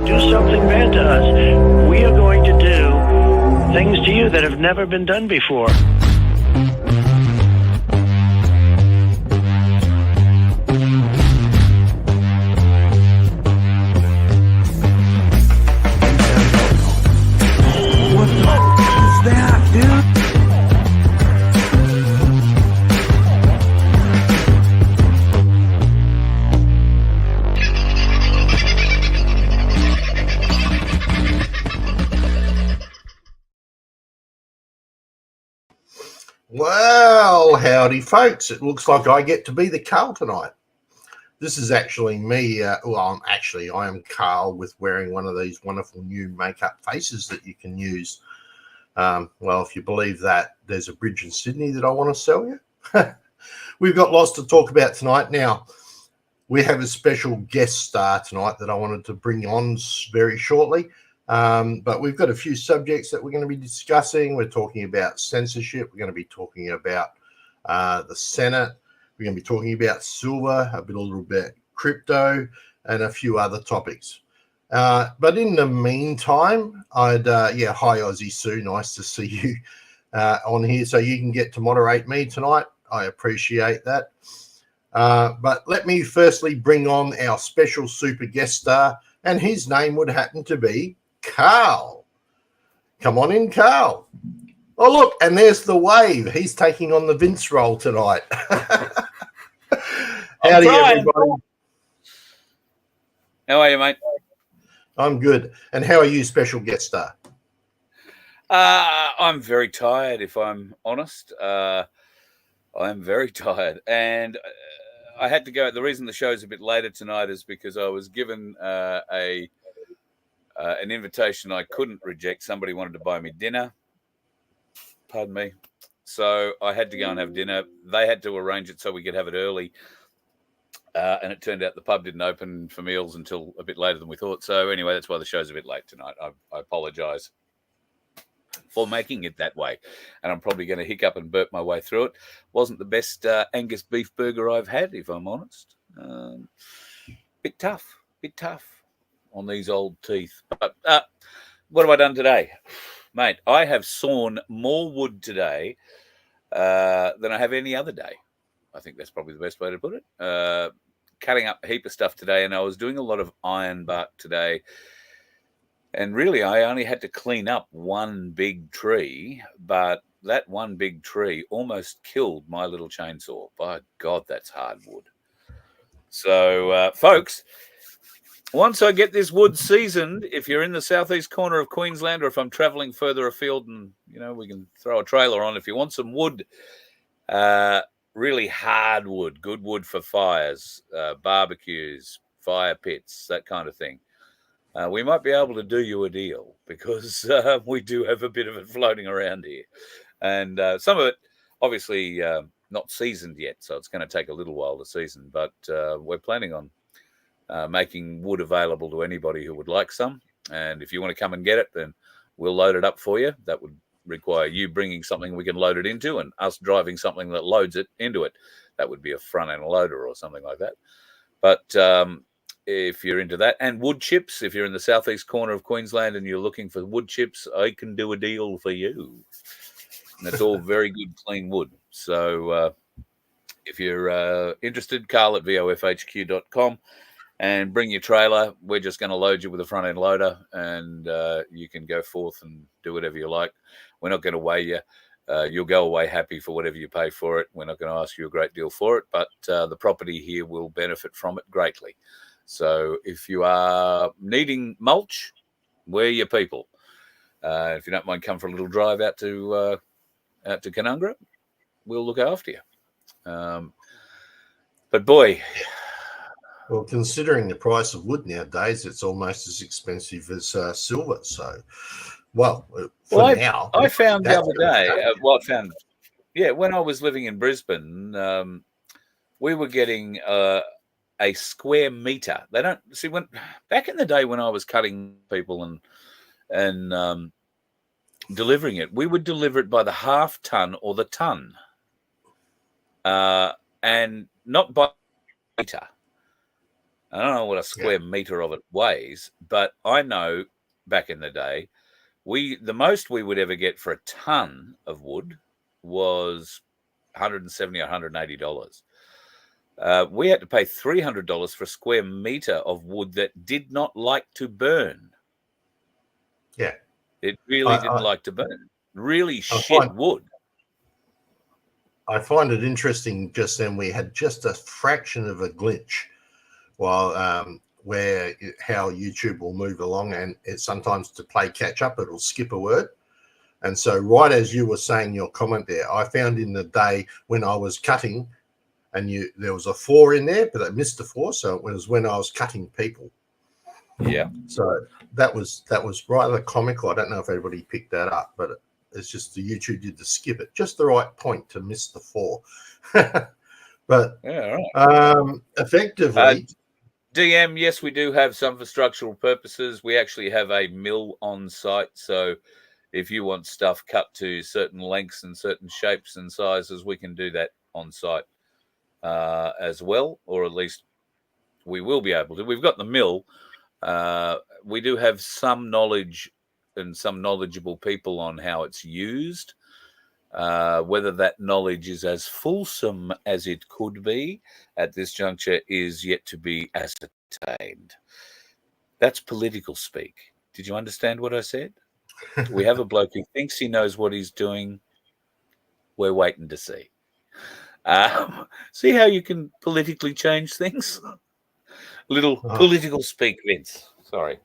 do something bad to us, we are going to do things to you that have never been done before. Well, howdy, folks. It looks like I get to be the Carl tonight. This is actually me. I am Carl with wearing one of these wonderful new makeup faces that you can use. Well, if you believe that, there's a bridge in Sydney that I want to sell you. We've got lots to talk about tonight. Now, we have a special guest star tonight that I wanted to bring on very shortly. But we've got a few subjects that we're going to be discussing. We're talking about censorship. We're going to be talking about the Senate. We're going to be talking about silver, a little bit crypto, and a few other topics. But in the meantime, hi Aussie Sue, nice to see you on here. So you can get to moderate me tonight. I appreciate that. But let me firstly bring on our special super guest star, and his name would happen to be Carl. Come on in, Carl. Oh, look, and there's the wave. He's taking on the Vince role tonight. Howdy, everybody. How are you, mate? I'm good. And how are you, special guest star? I'm very tired, if I'm honest. I'm very tired. And I had to go. The reason the show's a bit later tonight is because I was given an invitation I couldn't reject. Somebody wanted to buy me dinner. Pardon me. So I had to go and have dinner. They had to arrange it so we could have it early. And it turned out the pub didn't open for meals until a bit later than we thought. So anyway, that's why the show's a bit late tonight. I apologize for making it that way. And I'm probably going to hiccup and burp my way through it. Wasn't the best Angus beef burger I've had, if I'm honest. Bit tough on these old teeth. But what have I done today? Mate, I have sawn more wood today than I have any other day. I think that's probably the best way to put it. Cutting up a heap of stuff today, and I was doing a lot of iron bark today. And really, I only had to clean up one big tree, but that one big tree almost killed my little chainsaw. By God, that's hard wood. So, folks, once I get this wood seasoned, if you're in the southeast corner of Queensland, or if I'm traveling further afield, and we can throw a trailer on. If you want some wood, really hard wood, good wood for fires, barbecues, fire pits, that kind of thing, we might be able to do you a deal, because we do have a bit of it floating around here, and some of it, obviously, not seasoned yet, so it's going to take a little while to season. But we're planning on making wood available to anybody who would like some. And if you want to come and get it, then we'll load it up for you. That would require you bringing something we can load it into, and us driving something that loads it into it. That would be a front end loader or something like that. But if you're into that, and wood chips, if you're in the southeast corner of Queensland and you're looking for wood chips, I can do a deal for you. And it's all very good, clean wood. So if you're interested, Carl at vofhq.com. And bring your trailer. We're just going to load you with a front end loader, and you can go forth and do whatever you like. We're not going to weigh you. You'll go away happy for whatever you pay for it. We're not going to ask you a great deal for it, but the property here will benefit from it greatly. So if you are needing mulch, we're your people. If you don't mind, come for a little drive out to Canungra. We'll look after you. But boy. Well, considering the price of wood nowadays, it's almost as expensive as silver. So, now. I found the other day, when I was living in Brisbane, we were getting a square meter. They don't see back in the day when I was cutting people and delivering it, we would deliver it by the half ton or the ton, and not by meter. I don't know what a square meter of it weighs, but I know back in the day, the most we would ever get for a ton of wood was $170 or $180. We had to pay $300 for a square meter of wood that did not like to burn. Yeah. It really didn't like to burn. Really shit wood. I find it interesting. Just then we had just a fraction of a glitch while how YouTube will move along, and it sometimes to play catch up, it'll skip a word. And so right as you were saying your comment there, I found in the day when I was cutting, and there was a 4 in there, but I missed the 4, so it was when I was cutting people. Yeah. So that was rather comical. I don't know if everybody picked that up, but it's just the YouTube did the skip at just the right point to miss the 4. But yeah, right. Effectively, DM, yes, we do have some for structural purposes. We actually have a mill on site, so if you want stuff cut to certain lengths and certain shapes and sizes, we can do that on site as well, or at least we will be able to. We've got the mill. We do have some knowledge and some knowledgeable people on how it's used. Whether that knowledge is as fulsome as it could be at this juncture is yet to be ascertained. That's political speak. Did you understand what I said? We have a bloke who thinks he knows what he's doing. We're waiting to see. See how you can politically change things? Little political speak, Vince. Sorry.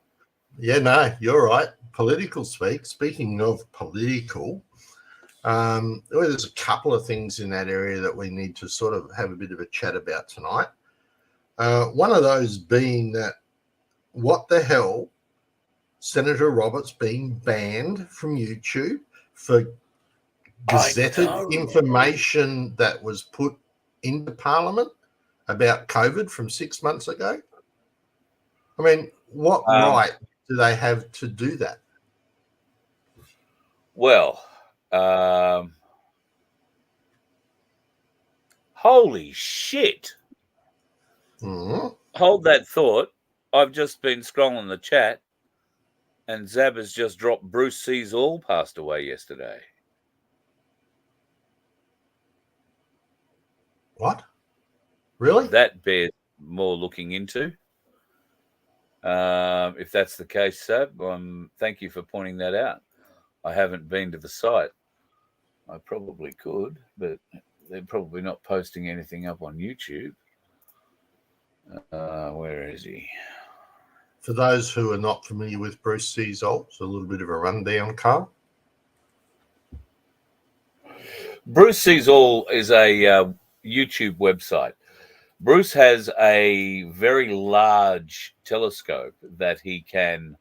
Yeah, no, you're right. Political speak. Speaking of political, there's a couple of things in that area that we need to sort of have a bit of a chat about tonight. One of those being that what the hell, Senator Roberts being banned from YouTube for gazetted information that was put into Parliament about COVID from 6 months ago. I mean, what right do they have to do that? Well, holy shit. Mm-hmm. Hold that thought. I've just been scrolling the chat and Zab has just dropped Bruce Sees All passed away yesterday. What? Really? That bears more looking into. If that's the case, Sab, thank you for pointing that out. I haven't been to the site. I probably could, but they're probably not posting anything up on YouTube. Where is he? For those who are not familiar with Bruce Sees All, it's a little bit of a rundown, Carl. Bruce Sees All is a YouTube website. Bruce has a very large telescope that he can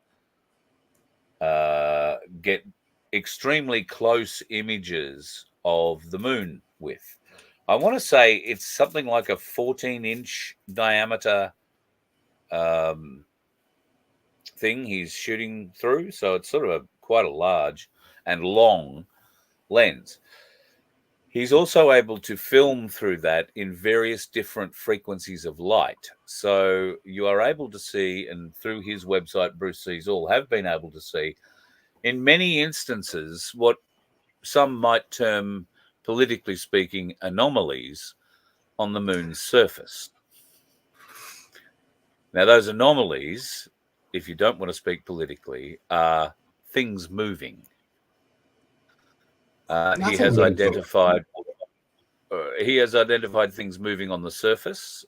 get extremely close images of the moon with. I want to say it's something like a 14-inch diameter thing he's shooting through. So it's sort of quite a large and long lens. He's also able to film through that in various different frequencies of light. So you are able to see, and through his website, Bruce Sees All, have been able to see, in many instances, what some might term, politically speaking, anomalies on the moon's surface. Now, those anomalies, if you don't want to speak politically, are things moving. He has identified things moving on the surface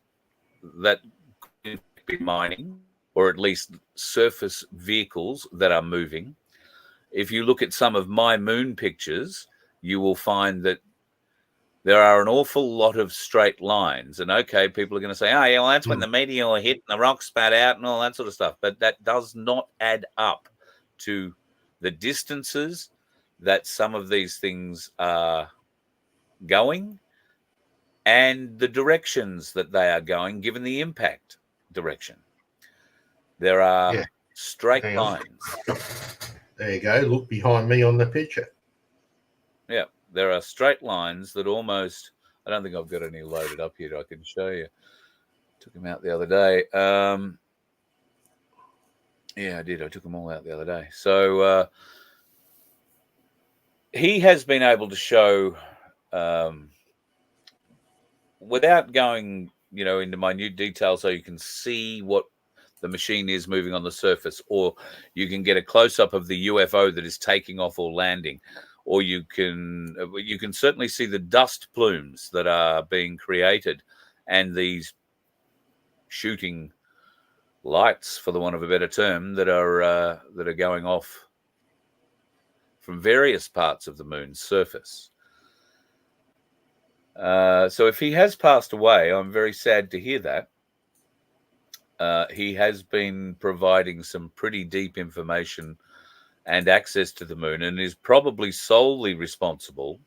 that could be mining, or at least surface vehicles that are moving. If you look at some of my moon pictures, you will find that there are an awful lot of straight lines. And okay, people are going to say, oh, yeah, well, that's when the meteor hit and the rock spat out and all that sort of stuff. But that does not add up to the distances that some of these things are going and the directions that they are going, given the impact direction. There are straight lines. There you go. Look behind me on the picture. Yeah, there are straight lines that almost, I don't think I've got any loaded up here I can show you. Took him out the other day. Yeah, I did. I took them all out the other day. So he has been able to show, without going, into minute detail, so you can see what the machine is moving on the surface, or you can get a close up of the UFO that is taking off or landing, or you can certainly see the dust plumes that are being created, and these shooting lights, for the want of a better term, that are going off from various parts of the moon's surface. So if he has passed away, I'm very sad to hear that. He has been providing some pretty deep information and access to the moon, and is probably solely responsible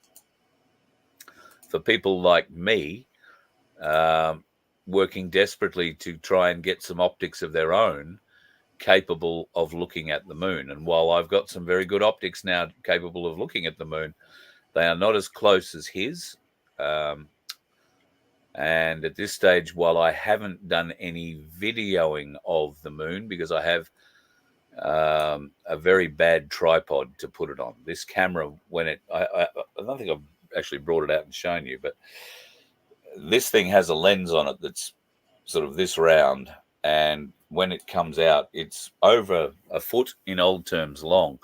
for people like me working desperately to try and get some optics of their own capable of looking at the moon. And while I've got some very good optics now capable of looking at the moon, they are not as close as his. And at this stage, while I haven't done any videoing of the moon, because I have a very bad tripod to put it on. This camera, I don't think I've actually brought it out and shown you, but this thing has a lens on it that's sort of this round, and when it comes out, it's over a foot in old terms long.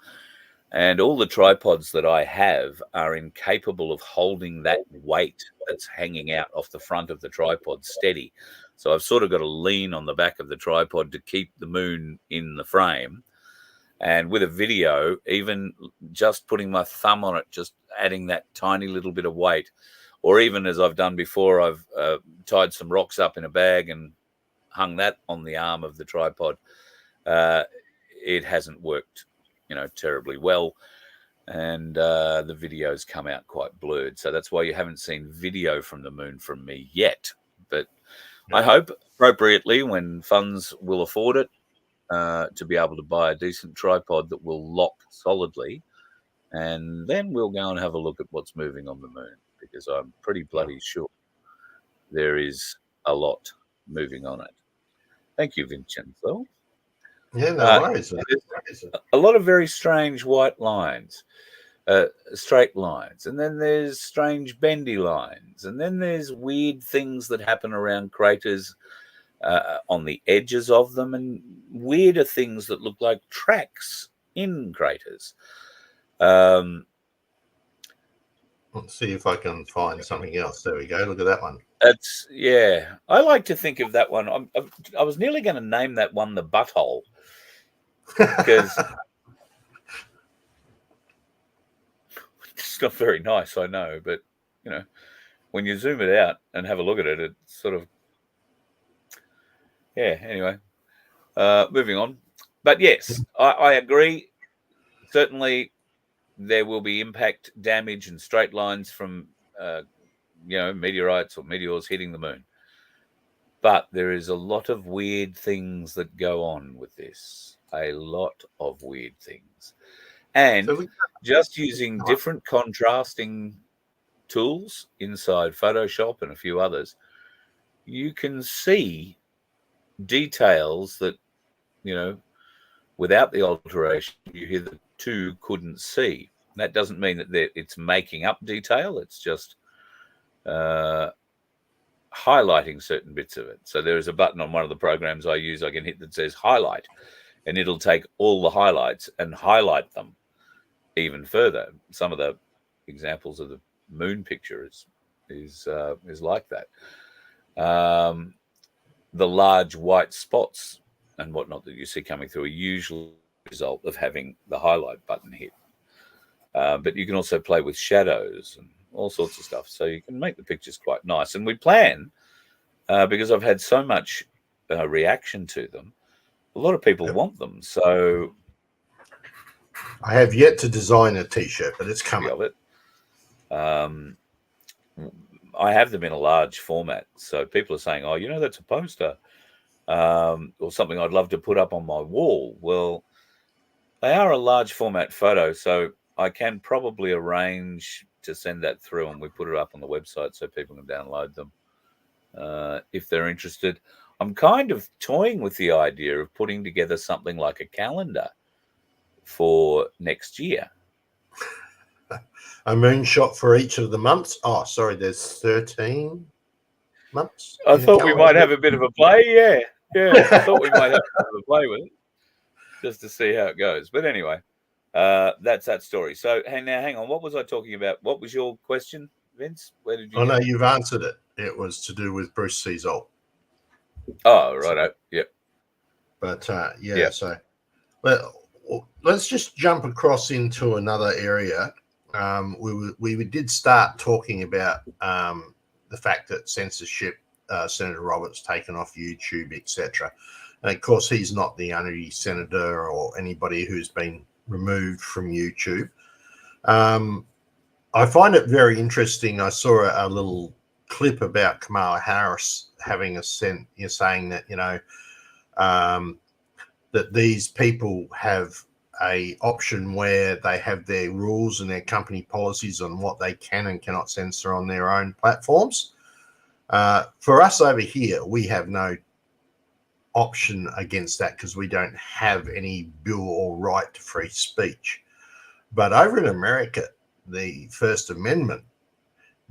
And all the tripods that I have are incapable of holding that weight that's hanging out off the front of the tripod steady. So I've sort of got to lean on the back of the tripod to keep the moon in the frame. And with a video, even just putting my thumb on it, just adding that tiny little bit of weight, or even as I've done before, I've tied some rocks up in a bag and hung that on the arm of the tripod. It hasn't worked terribly well, and the videos come out quite blurred. So that's why you haven't seen video from the moon from me yet. But I hope appropriately, when funds will afford it, to be able to buy a decent tripod that will lock solidly, and then we'll go and have a look at what's moving on the moon, because I'm pretty bloody sure there is a lot moving on it. Thank you, Vincenzo. Yeah, no worries. A lot of very strange white lines, straight lines, and then there's strange bendy lines, and then there's weird things that happen around craters on the edges of them, and weirder things that look like tracks in craters. Let's see if I can find something else. There we go. Look at that one. I like to think of that one. I was nearly going to name that one the butthole, because it's not very nice, I know, but when you zoom it out and have a look at it, it's sort of, anyway, moving on. But yes, I agree. Certainly there will be impact damage and straight lines from meteorites or meteors hitting the moon, but there is a lot of weird things that go on with this. A lot of weird things, and just using different contrasting tools inside Photoshop and a few others, you can see details that without the alteration you hitherto couldn't see. And that doesn't mean that it's making up detail, it's just highlighting certain bits of it. So there is a button on one of the programs I use I can hit that says highlight, and it'll take all the highlights and highlight them even further. Some of the examples of the moon picture is like that. The large white spots and whatnot that you see coming through are usually a result of having the highlight button hit. But you can also play with shadows and all sorts of stuff, so you can make the pictures quite nice. And we plan, because I've had so much reaction to them, a lot of people want them. So I have yet to design a T-shirt, but it's coming. Of it. I have them in a large format, so people are saying, "Oh, that's a poster or something I'd love to put up on my wall." Well, they are a large format photo, so I can probably arrange to send that through, and we put it up on the website so people can download them. if they're interested. I'm kind of toying with the idea of putting together something like a calendar for next year. A moonshot for each of the months. Oh, sorry, there's 13 months. I in a thought we might calendar. have a bit of a play. Yeah. I thought we might have a bit of a play with it just to see how it goes. But anyway, that's that story. So now hang on. What was I talking about? What was your question, Vince? Where did you Oh, get no, it? you've answered it. It was to do with Bruce Seasolt. Oh, righto. Yep. But yeah, Yep. so let's just jump across into another area. We did start talking about the fact that censorship, Senator Roberts taken off YouTube, etc. And of course, he's not the only senator or anybody who's been removed from YouTube. I find it very interesting. I saw a little clip about Kamala Harris having saying that that these people have a option where they have their rules and their company policies on what they can and cannot censor on their own platforms. For us over here, we have no option against that because we don't have any bill or right to free speech. But over in America, the First Amendment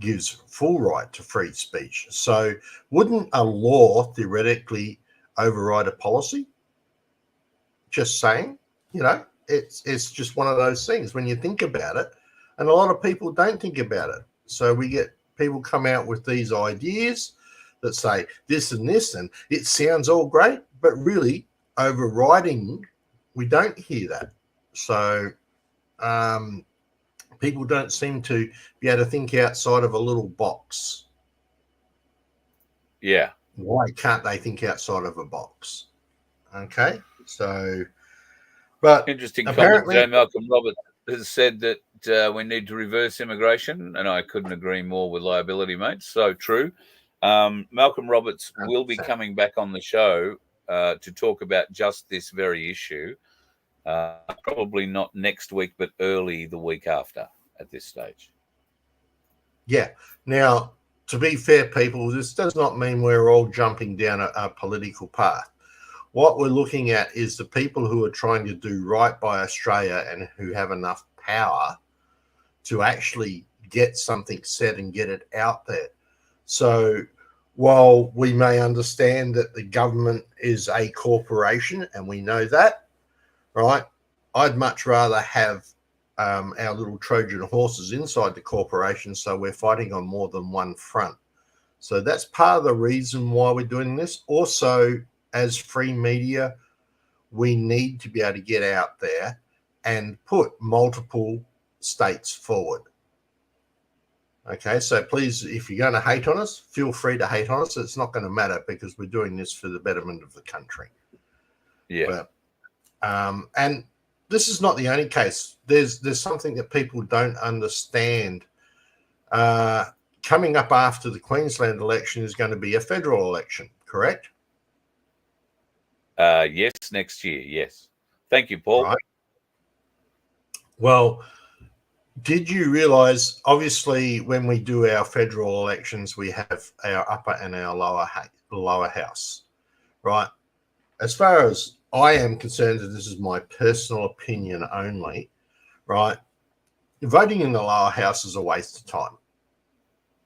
gives full right to free speech. So wouldn't a law theoretically override a policy? Just saying, it's just one of those things when you think about it, and a lot of people don't think about it. So we get people come out with these ideas that say this and this, and it sounds all great, but really overriding, we don't hear that. So people don't seem to be able to think outside of a little box. Yeah. Why can't they think outside of a box? Okay, so, but interesting apparently, comment. Malcolm Roberts has said that we need to reverse immigration, and I couldn't agree more with liability, mate. So true. Malcolm Roberts will be coming back on the show to talk about just this very issue. Probably not next week, but early the week after at this stage. Yeah. Now, to be fair, people, this does not mean we're all jumping down a political path. What we're looking at is the people who are trying to do right by Australia and who have enough power to actually get something said and get it out there. So while we may understand that the government is a corporation, and we know that, right, I'd much rather have our little Trojan horses inside the corporation so we're fighting on more than one front. So that's part of the reason why we're doing this. Also, as free media, we need to be able to get out there and put multiple states forward. Okay, so please, if you're going to hate on us, feel free to hate on us. It's not going to matter because we're doing this for the betterment of the country. Yeah. But, and this is not the only case. There's something that people don't understand. Coming up after the Queensland election is going to be a federal election, correct? Yes, next year. Yes. Thank you, Paul. Right. Well, did you realize, obviously, when we do our federal elections, we have our upper and our lower house, right? As far as I am concerned, and this is my personal opinion only, right? Voting in the lower house is a waste of time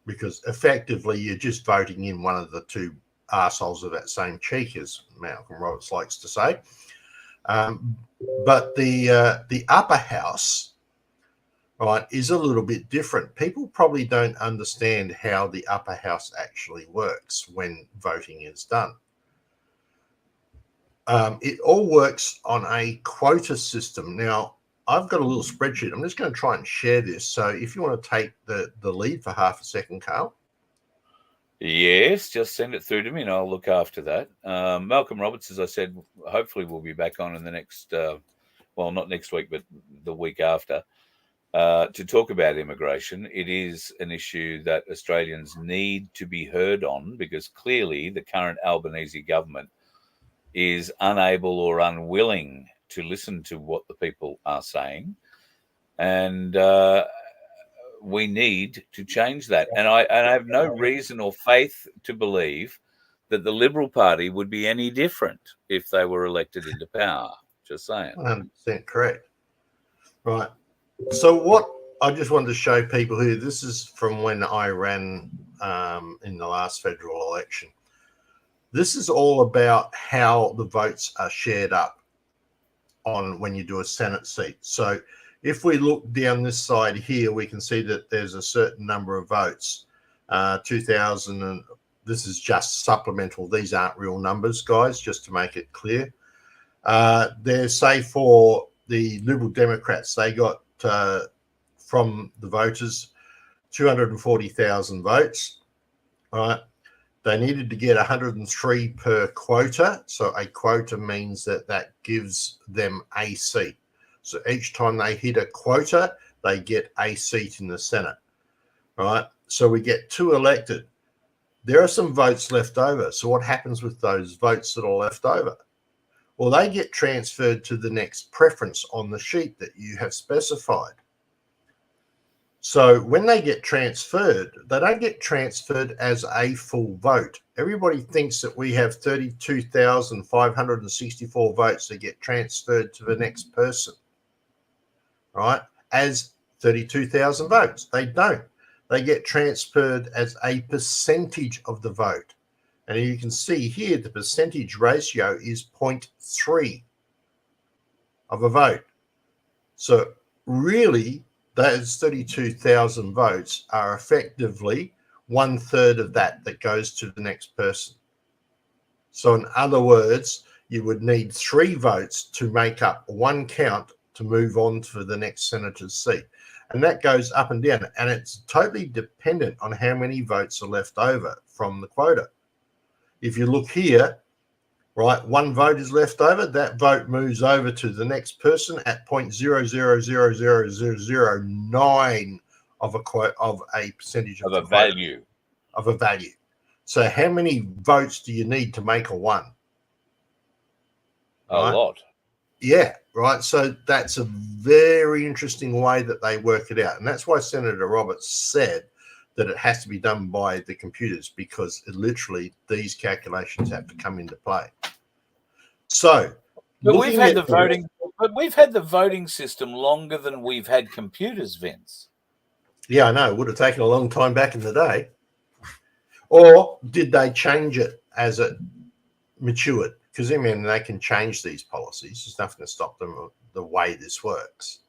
because effectively you're just voting in one of the two arseholes of that same cheek, as Malcolm Roberts likes to say. But the upper house, right, is a little bit different. People probably don't understand how the upper house actually works when voting is done. It all works on a quota system. Now, I've got a little spreadsheet. I'm just going to try and share this. So if you want to take the lead for half a second, Carl. Yes, just send it through to me and I'll look after that. Malcolm Roberts, as I said, hopefully will be back on in the next, well, not next week, but the week after, to talk about immigration. It is an issue that Australians need to be heard on because clearly the current Albanese government is unable or unwilling to listen to what the people are saying. And we need to change that. And I have no reason or faith to believe that the Liberal Party would be any different if they were elected into power. Just saying. 100% correct. Right. So what I just wanted to show people here, this is from when I ran in the last federal election. This is all about how the votes are shared up on when you do a Senate seat. So if we look down this side here, we can see that there's a certain number of votes. 2,000, and this is just supplemental. These aren't real numbers, guys, just to make it clear. There's, say, for the Liberal Democrats, they got from the voters 240,000 votes. All right. They needed to get 103 per quota. So a quota means that gives them a seat. So each time they hit a quota, they get a seat in the Senate. Right. So we get 2 elected. There are some votes left over. So what happens with those votes that are left over? Well, they get transferred to the next preference on the sheet that you have specified. So when they get transferred, they don't get transferred as a full vote. Everybody thinks that we have 32,564 votes that get transferred to the next person, right, as 32,000 votes. They don't. They get transferred as a percentage of the vote. And you can see here the percentage ratio is 0.3 of a vote. So really, those 32,000 votes are effectively 1/3 of that goes to the next person. So in other words, you would need 3 votes to make up 1 count to move on to the next senator's seat. And that goes up and down. And it's totally dependent on how many votes are left over from the quota. If you look here, right, 1 vote is left over. That vote moves over to the next person at 0.0000009 of a percentage of a value. Of a value. So how many votes do you need to make a 1? A lot. Yeah, right. So that's a very interesting way that they work it out. And that's why Senator Roberts said that it has to be done by the computers, because literally these calculations have to come into play. So, but we've had the voting system longer than we've had computers, Vince. Yeah, I know. It would have taken a long time back in the day. Or did they change it as it matured? Because, I mean, they can change these policies. There's nothing to stop them the way this works.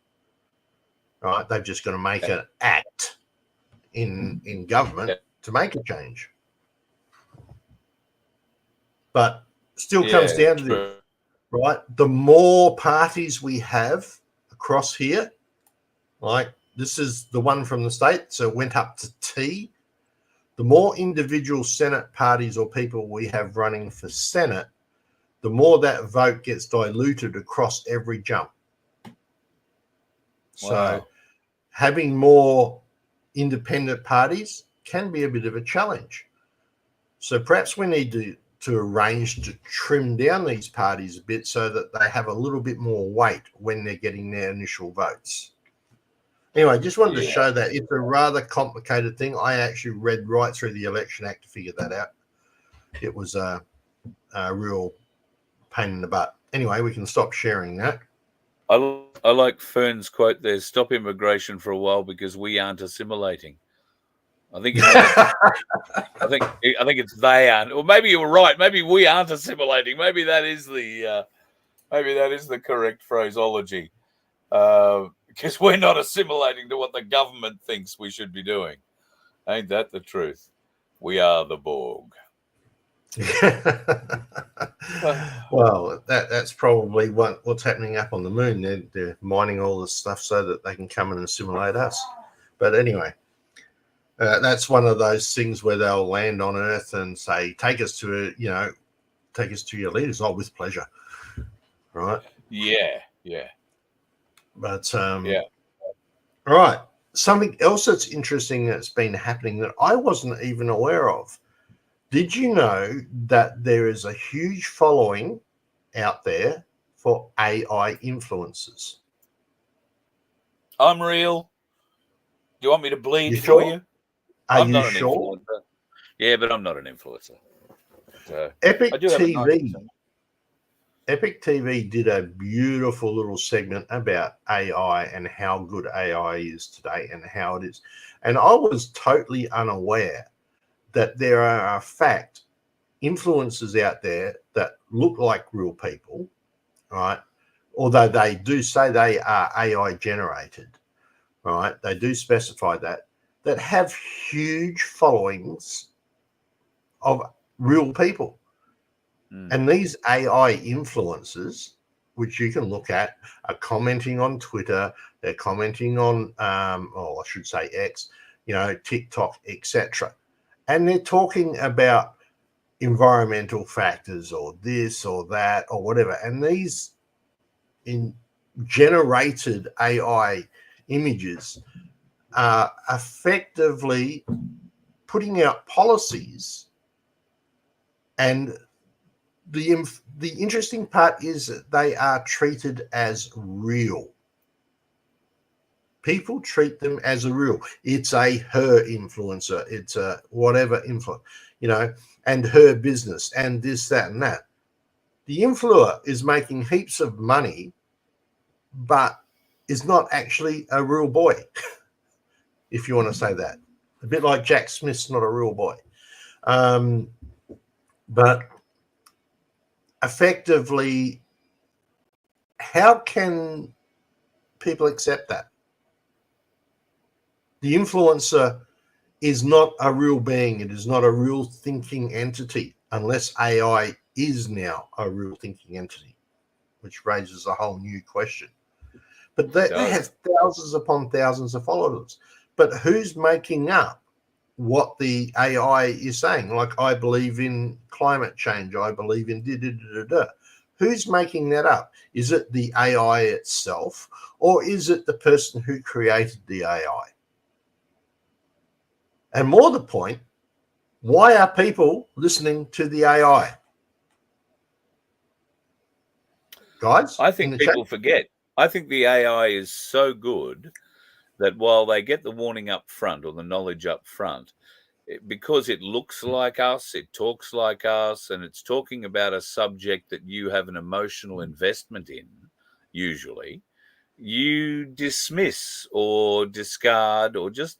Right? They've just got to make an act in government to make a change. But still comes down to this, right? The more parties we have across here, like this is the one from the state, so it went up to T. The more individual Senate parties or people we have running for Senate, the more that vote gets diluted across every jump. So having more independent parties can be a bit of a challenge. So perhaps we need to arrange to trim down these parties a bit so that they have a little bit more weight when they're getting their initial votes. Anyway, just wanted to show that. It's a rather complicated thing. I actually read right through the Election Act to figure that out. It was a real pain in the butt. Anyway, we can stop sharing that. I like Fern's quote there, stop immigration for a while because we aren't assimilating. I think it's they aren't, or maybe you were right. Maybe we aren't assimilating. Maybe that is the correct phraseology, because we're not assimilating to what the government thinks we should be doing. Ain't that the truth? We are the Borg. Well, that's probably what's happening up on the moon. They're mining all this stuff so that they can come and assimilate us. But anyway. That's one of those things where they'll land on Earth and say, take us to your leaders. Oh, with pleasure. Right? Yeah. But, all right. Something else that's interesting that's been happening that I wasn't even aware of. Did you know that there is a huge following out there for AI influencers? I'm real. you want me to bleed You for sure? you? Are I'm you not an sure? influencer. Yeah, but I'm not an influencer. So Epic I do have a nice TV. Epic TV did a beautiful little segment about AI and how good AI is today and how it is. And I was totally unaware that there are, in fact, influencers out there that look like real people, right? Although they do say they are AI generated, right? They do specify that have huge followings of real people. And these AI influencers, which you can look at, are commenting on Twitter, they're commenting on, I should say X, TikTok, etc. And they're talking about environmental factors or this or that or whatever. And these generated AI images are effectively putting out policies. And the interesting part is that they are treated as real. People treat them as a real. It's her influencer. It's a whatever influence, and her business and this, that, and that. The influencer is making heaps of money, but is not actually a real boy, if you want to say that. A bit like Jack Smith's not a real boy. But effectively, how can people accept that? The influencer is not a real being. It is not a real thinking entity, unless AI is now a real thinking entity, which raises a whole new question. But they have thousands upon thousands of followers. But who's making up what the AI is saying? Like, I believe in climate change. I believe in da-da-da-da-da. Who's making that up? Is it the AI itself, or is it the person who created the AI? And more the point, why are people listening to the AI? Guys? I think people forget. I think the AI is so good that while they get the warning up front or the knowledge up front, because it looks like us, it talks like us, and it's talking about a subject that you have an emotional investment in, usually, you dismiss or discard or just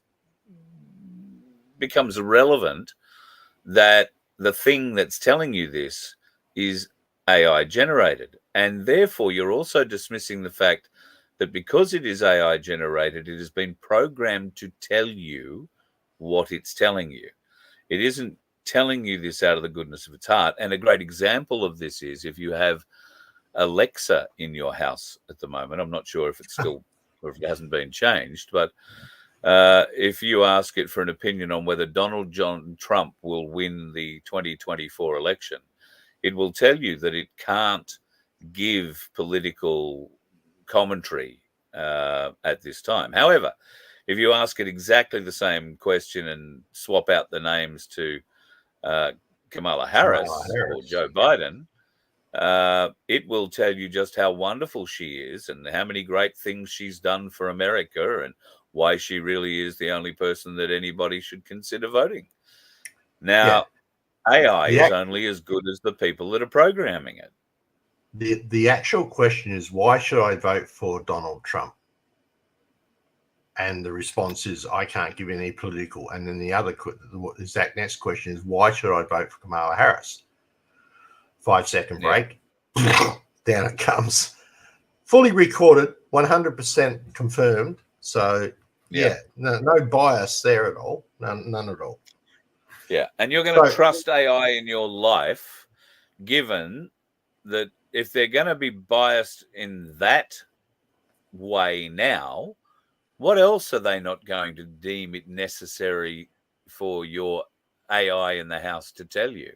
becomes irrelevant that the thing that's telling you this is AI generated. And therefore, you're also dismissing the fact that because it is AI generated, it has been programmed to tell you what it's telling you. It isn't telling you this out of the goodness of its heart. And a great example of this is if you have Alexa in your house at the moment. I'm not sure if it's still or if it hasn't been changed, but if you ask it for an opinion on whether Donald John Trump will win the 2024 election, it will tell you that it can't give political commentary at this time. However, if you ask it exactly the same question and swap out the names to Kamala Harris or Joe Biden, it will tell you just how wonderful she is and how many great things she's done for America and why she really is the only person that anybody should consider voting. Now, AI is only as good as the people that are programming it. The actual question is, why should I vote for Donald Trump? And the response is, I can't give any political. And then the exact next question is, why should I vote for Kamala Harris? 5-second break. Down it comes. Fully recorded, 100% confirmed. So, no bias there at all. None at all. Yeah, and you're going to trust AI in your life, given that if they're going to be biased in that way now, what else are they not going to deem it necessary for your AI in the house to tell you?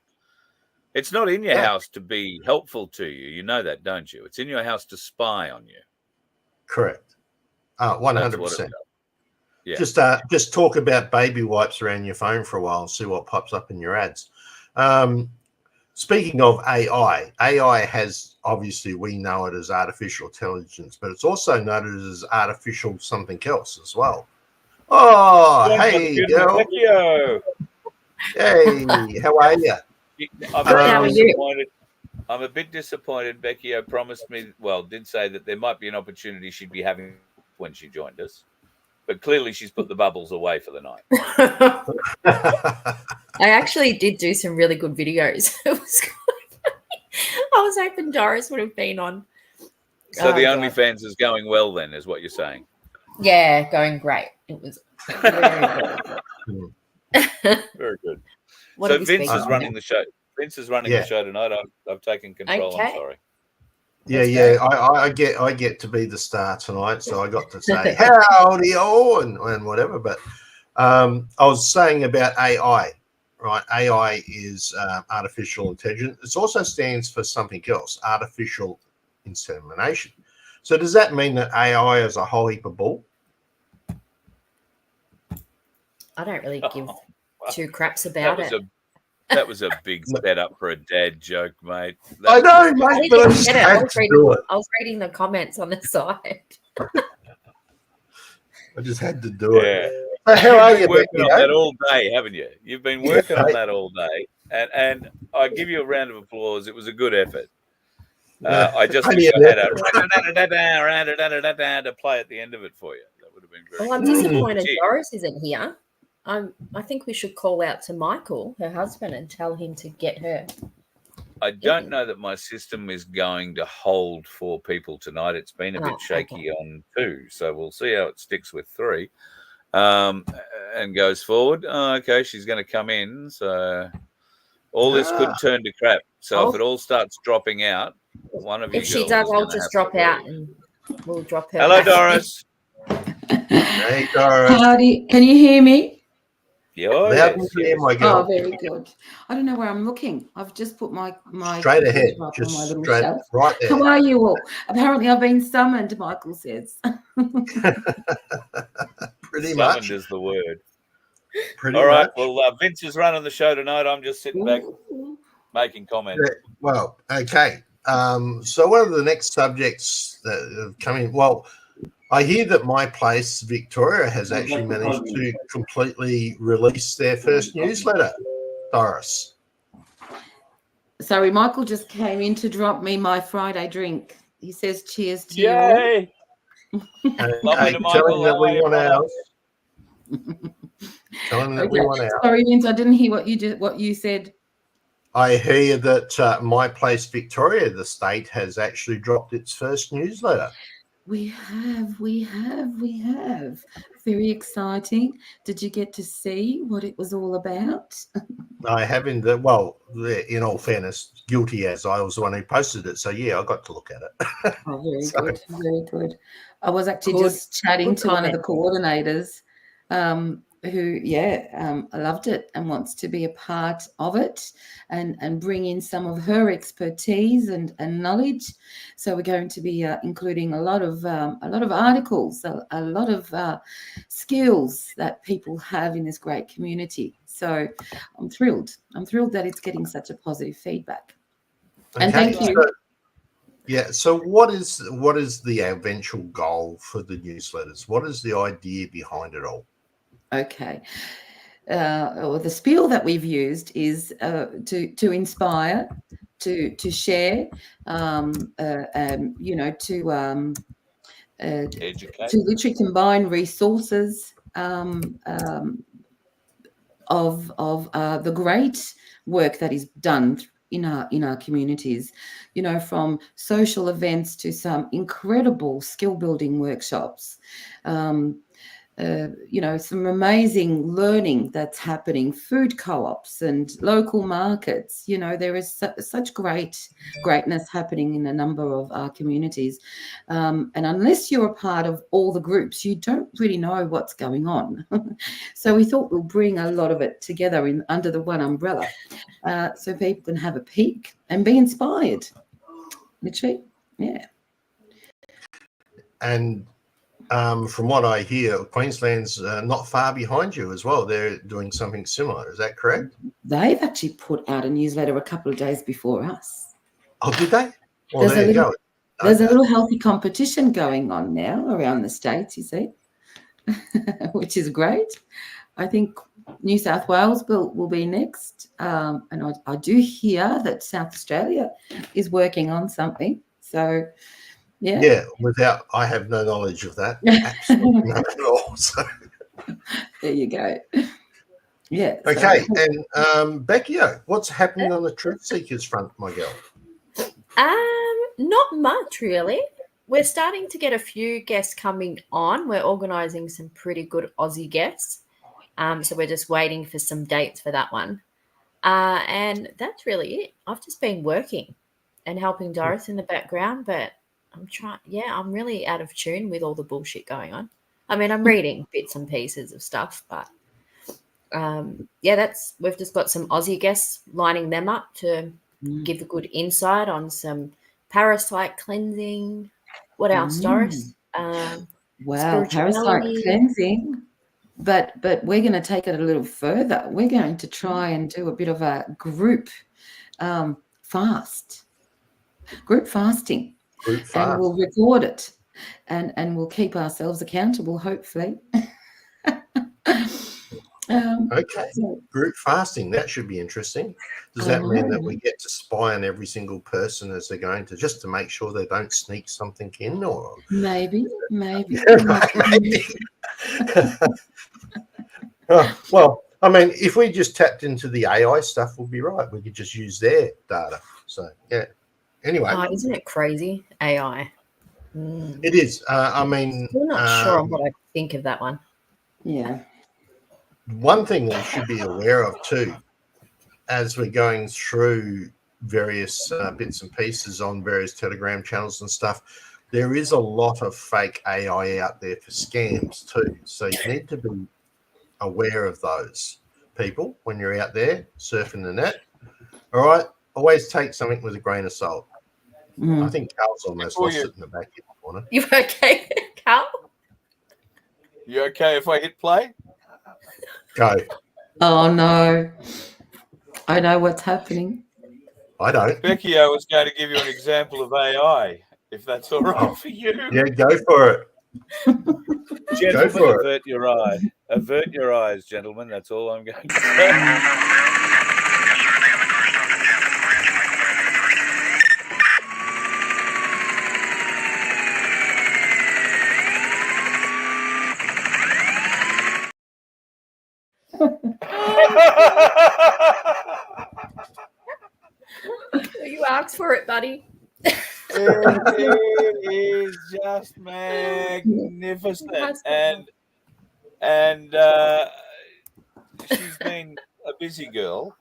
It's not in your house to be helpful to you. You know that, don't you? It's in your house to spy on you. Correct. 100%. Yeah. Just talk about baby wipes around your phone for a while and see what pops up in your ads. Speaking of AI has, obviously, we know it as artificial intelligence, but it's also noted as artificial something else as well. Oh, Joined by the hey, beautiful girl. Becky-O. Hey, how are you? I'm Good, how a are bit you? disappointed. I'm a bit disappointed. Becky-O promised me, did say that there might be an opportunity she'd be having when she joined us. But clearly she's put the bubbles away for the night. I actually did do some really good videos. It was quite funny. I was hoping Doris would have been on. So the God. OnlyFans is going well then, is what you're saying. Yeah, going great. It was very good. Very good. What So are we Vince speaking is on running now? the show. Vince is running the show tonight. I've taken control. I'm Okay. sorry. Yeah. I get to be the star tonight, so I got to say howdy and whatever. But I was saying about AI, right? AI is artificial intelligence. It also stands for something else, artificial insemination. So does that mean that AI is a whole heap of bull? I don't really give two craps about it. That was a big setup for a dad joke, mate. I know, mate, but I just had to do it. I was reading the comments on the side. I just had to do it. Yeah. So how are you, You've been working Becky? on that all day, haven't you? You've been working on that all day, and I give you a round of applause. It was a good effort. I just wish I had a play at the end of it for you. That would have been very. Well, I'm disappointed Doris isn't here. I think we should call out to Michael, her husband, and tell him to get her. I don't know that my system is going to hold 4 people tonight. It's been a bit shaky on 2, so we'll see how it sticks with 3 and goes forward. Oh, okay, she's going to come in, so all this could turn to crap. So if it all starts dropping out, one of you. If she does, I'll just drop out and we'll drop her. Hello, Doris. Hey, Doris. Howdy. Can you hear me? Yeah, Oh, very good. I don't know where I'm looking. I've just put my straight ahead, up just on my little straight shelf. right there. How are you all? Apparently, I've been summoned. Michael says. Pretty much is the word. Pretty all right. much. Well, Vince is running the show tonight. I'm just sitting back, making comments. Yeah, well, okay. So one of the next subjects that have come in. Well, I hear that My Place Victoria has actually managed to completely release their first newsletter, Doris. Sorry, Michael just came in to drop me my Friday drink. He says cheers to Yay! you all. Hey, tell him that we want ours. Tell him that we want ours. Sorry, Vince, I didn't hear what you said. I hear that My Place Victoria, the state, has actually dropped its first newsletter. We have. Very exciting. Did you get to see what it was all about? I haven't. Well, in all fairness, guilty as I was the one who posted it. So, yeah, I got to look at it. Oh, very good. I was actually just chatting to one of the coordinators who loved it and wants to be a part of it and bring in some of her expertise and knowledge. So we're going to be including a lot of articles, a lot of skills that people have in this great community. So I'm thrilled that it's getting such a positive feedback. Okay. And thank you. So what is the eventual goal for the newsletters? What is the idea behind it all? Okay. The spiel that we've used is to inspire, to share, educate, to literally combine resources of the great work that is done in our communities, from social events to some incredible skill building workshops. Some amazing learning that's happening, food co-ops and local markets. There is such greatness happening in a number of our communities. And unless you're a part of all the groups, you don't really know what's going on. So we thought we'll bring a lot of it together under the one umbrella so people can have a peek and be inspired. Literally, yeah. And from what I hear, Queensland's not far behind you as well. They're doing something similar. Is that correct? They've actually put out a newsletter a couple of days before us. Oh, did they? Well, there's a little healthy competition going on now around the States, you see. which is great. I think New South Wales will be next. And I do hear that South Australia is working on something. So, yeah. Yeah, I have no knowledge of that. Absolutely none at all. So. There you go. Yeah. Okay, and Becky-O, what's happening on the Truth Seekers front, my girl? Not much really. We're starting to get a few guests coming on. We're organising some pretty good Aussie guests. So we're just waiting for some dates for that one. And that's really it. I've just been working and helping Doris in the background, but I'm really out of tune with all the bullshit going on. I mean, I'm reading bits and pieces of stuff, but we've just got some Aussie guests, lining them up to give a good insight on some parasite cleansing. What else, Doris? Wow, parasite cleansing. But we're going to take it a little further. We're going to try and do a bit of a group fasting. And we'll record it and we'll keep ourselves accountable, hopefully. Okay, group fasting, that should be interesting. Does that mean that we get to spy on every single person as they're going to, just to make sure they don't sneak something in? Or maybe. Maybe. Well, I mean, if we just tapped into the AI stuff, we'll be right. We could just use their data. So, yeah. Anyway. Isn't it crazy, AI? It is. I mean, I'm not sure on what I think of that one. Yeah. One thing we should be aware of too, as we're going through various bits and pieces on various Telegram channels and stuff, there is a lot of fake AI out there for scams too. So you need to be aware of those people when you're out there surfing the net. All right. Always take something with a grain of salt. I think Carl's almost lost it in the back of the corner. You okay, Carl? You okay if I hit play? Go. Oh, no. I know what's happening. I don't. Becky, I was going to give you an example of AI, if that's all right for you. Yeah, go for it. Gentlemen, avert your eye. Avert your eyes, gentlemen. That's all I'm going to say. You asked for it, buddy. It is just magnificent, and she's been a busy girl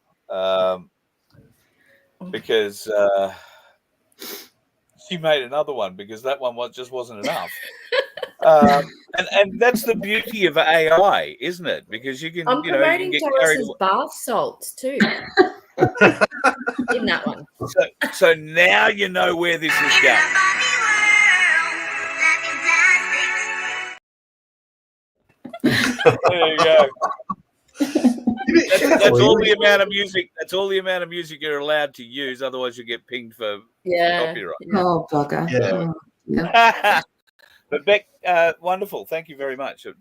because she made another one because that one just wasn't enough. And that's the beauty of AI, isn't it? Because you can, I'm promoting Doris's bath salts too. In that one. So now you know where this is going. There you go. That's all the amount of music. That's all the amount of music you're allowed to use. Otherwise, you get pinged for copyright. Oh, bugger. Yeah. But Beck, wonderful. Thank you very much. And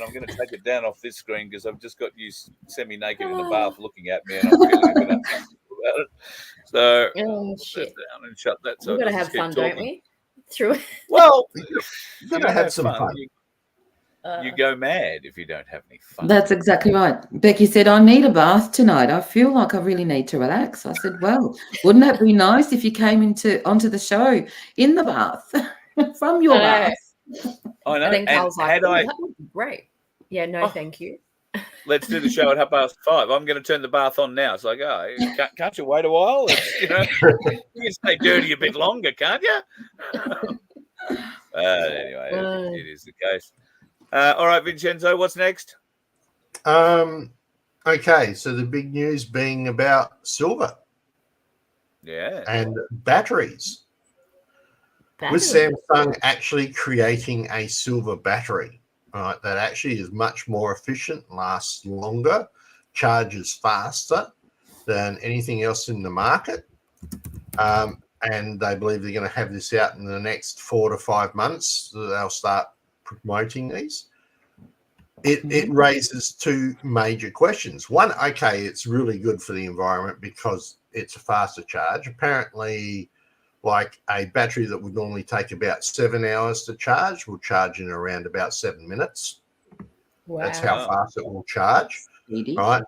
I'm going to take it down off this screen because I've just got you semi-naked in the bath looking at me, and I'm feeling a bit uncomfortable about it. So shit. Down and shut that. So we've got to have fun, don't we? Through it. Well, you've got to have some fun. You go mad if you don't have any fun. That's exactly right. Becky said, I need a bath tonight. I feel like I really need to relax. I said, well, wouldn't that be nice if you came onto the show in the bath from your bath? I know. I think Carl's like, that would be great. Yeah, no, thank you. Let's do the show at 5:30. I'm going to turn the bath on now. It's like, can't you wait a while? You can stay dirty a bit longer, can't you? Anyway, it is the case. All right, Vincenzo, what's next? Okay, so the big news being about silver. Yeah. And batteries. With Samsung actually creating a silver battery, right, that actually is much more efficient, lasts longer, charges faster than anything else in the market. And they believe they're going to have this out in the next 4 to 5 months. So they'll start promoting these. it raises two major questions. One, okay, it's really good for the environment because it's a faster charge. Apparently, like a battery that would normally take about 7 hours to charge will charge in around about 7 minutes. Wow. That's how fast it will charge, Speedy. right?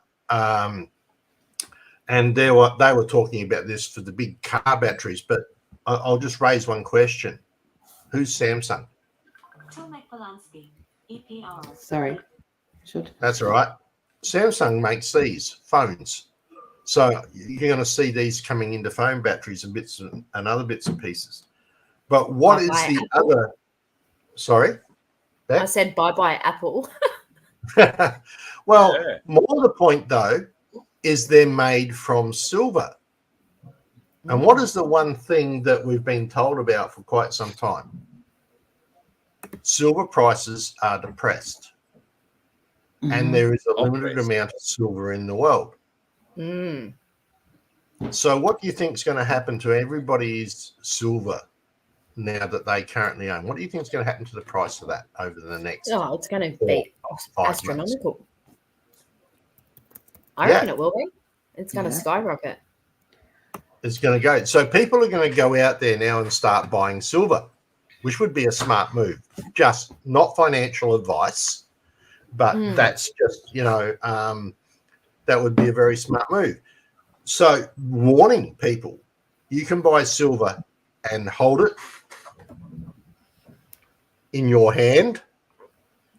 And they were talking about this for the big car batteries, but I'll just raise one question. Who's Samsung? Tomek Polanski, EPR. Sorry. Should. That's all right. Samsung makes these phones. So you're going to see these coming into phone batteries and bits and other bits and pieces. But what is Bye-bye, the Apple. other? Sorry? I said bye-bye, Apple. Well, Yeah. more the point, though, is they're made from silver. And what is the one thing that we've been told about for quite some time? Silver prices are depressed. And there is a limited amount of silver in the world. Mm. So what do you think is going to happen to everybody's silver now that they currently own? What do you think is going to happen to the price of that over the next? Oh, it's going to be 5 astronomical. I Yeah. reckon it will be. It's going to Yeah. skyrocket. It's going to go. So people are going to go out there now and start buying silver, which would be a smart move. Just not financial advice, but that's just, that would be a very smart move. So warning people, you can buy silver and hold it in your hand.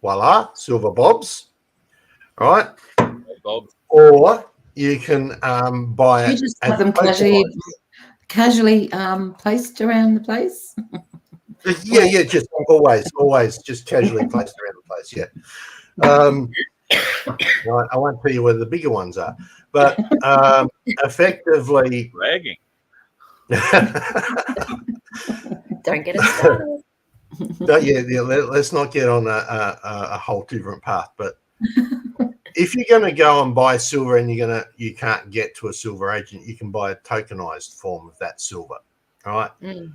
Voila, silver bobs. All right. Bob. Or you can buy You it. just and have them tokenize casually placed around the place. Yeah, just always just casually placed around the place. Yeah. Right, I won't tell you where the bigger ones are, but effectively, Bragging. Don't get it started. let's not get on a whole different path. But if you're going to go and buy silver and you can't get to a silver agent, you can buy a tokenized form of that silver. All right. Mm.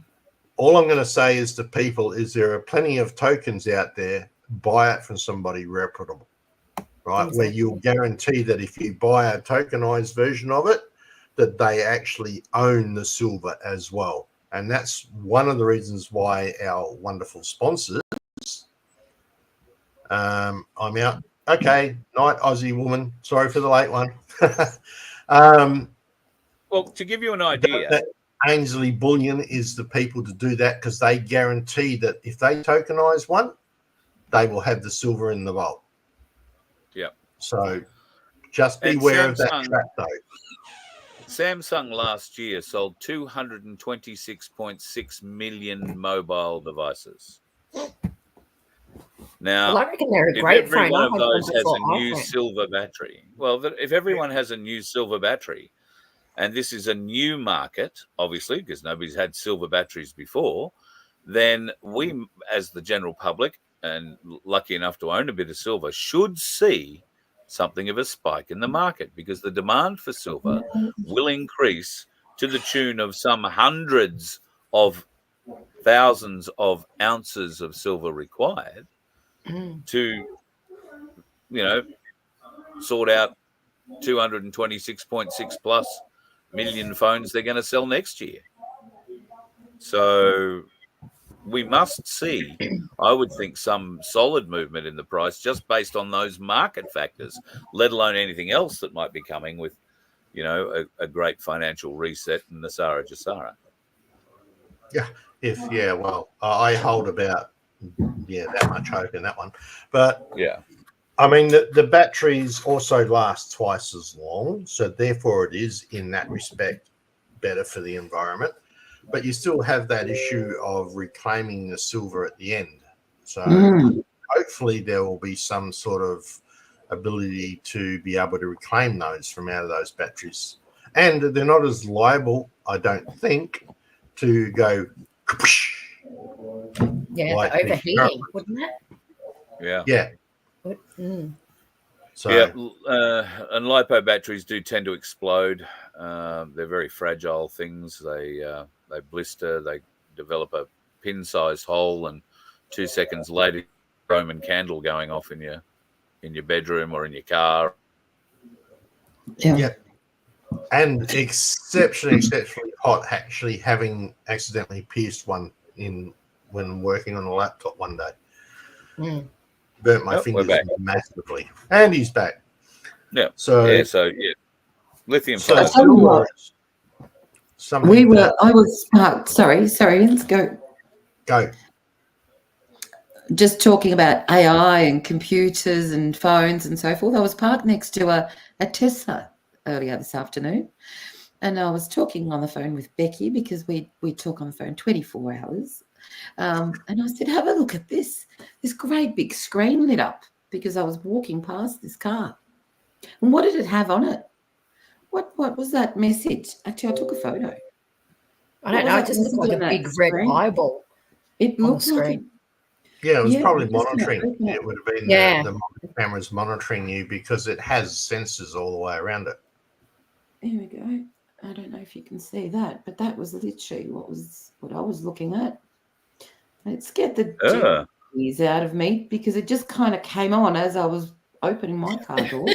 All I'm going to say is to people is there are plenty of tokens out there. Buy it from somebody reputable, right? Exactly. Where you'll guarantee that if you buy a tokenized version of it, that they actually own the silver as well. And that's one of the reasons why our wonderful sponsors. I'm out. Okay, night, Aussie woman. Sorry for the late one. Well, to give you an idea, Ainsley Bullion is the people to do that because they guarantee that if they tokenize one, they will have the silver in the vault. Yep. So just And beware of that Samsung- trap, though. Samsung last year sold 226.6 million mobile devices. Now, Well, I reckon they're a if great every phone. one I of have those one has before a new iPhone. silver battery, if everyone has a new silver battery, and this is a new market, obviously, because nobody's had silver batteries before, then we, as the general public, and lucky enough to own a bit of silver, should see something of a spike in the market because the demand for silver will increase to the tune of some hundreds of thousands of ounces of silver required to, sort out 226.6 plus million phones they're going to sell next year. So we must see, I would think, some solid movement in the price just based on those market factors, let alone anything else that might be coming with, a great financial reset in the Sara Jasara. I hold about that much hope in that one. But Yeah. I mean, the batteries also last twice as long, so therefore it is in that respect better for the environment. But you still have that issue of reclaiming the silver at the end. So hopefully there will be some sort of ability to be able to reclaim those from out of those batteries. And they're not as liable, I don't think, to go Yeah, like the the overheating, current- wouldn't it? Yeah. Yeah. So Yeah, and LiPo batteries do tend to explode. They're very fragile things. They blister. They develop a pin-sized hole, and 2 seconds later, Roman candle going off in your in your bedroom or in your car. Yeah. And exceptionally hot, actually having accidentally pierced one in when working on a laptop one day. Mm. Burnt my We're fingers back. massively. And he's back. Yeah. So lithium so phosphate. tell you what, something I was parked. Sorry, let's go. go. Just talking about AI and computers and phones and so forth. I was parked next to a Tesla earlier this afternoon, and I was talking on the phone with Becky because we talk on the phone 24 hours. And I said, have a look at this great big screen lit up because I was walking past this car. And what did it have on it? What was that message? Actually, I took a photo. I don't know. It just looked like a big red eyeball. It on looked the like screen. Yeah, it was probably just gonna monitoring. open it. It would have been the cameras monitoring you because it has sensors all the way around it. Here we go. I don't know if you can see that, but that was literally what I was looking at. It scared the jeez out of me because it just kind of came on as I was opening my car door.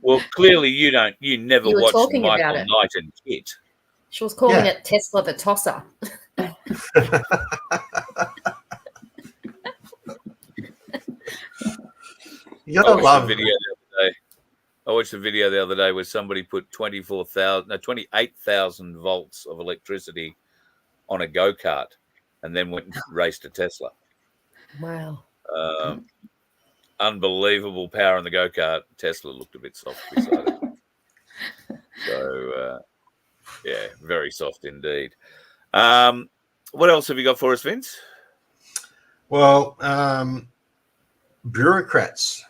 Well, clearly you never You were watched talking Michael about it. Knight and Kit. She was calling it Tesla the Tosser. You gotta love video the other day. I watched a video the other day where somebody put 28,000 volts of electricity on a go-kart and then went and raced a Tesla. Wow. Unbelievable power in the go-kart. Tesla looked a bit soft beside it. So, very soft indeed. What else have you got for us, Vince? Well, bureaucrats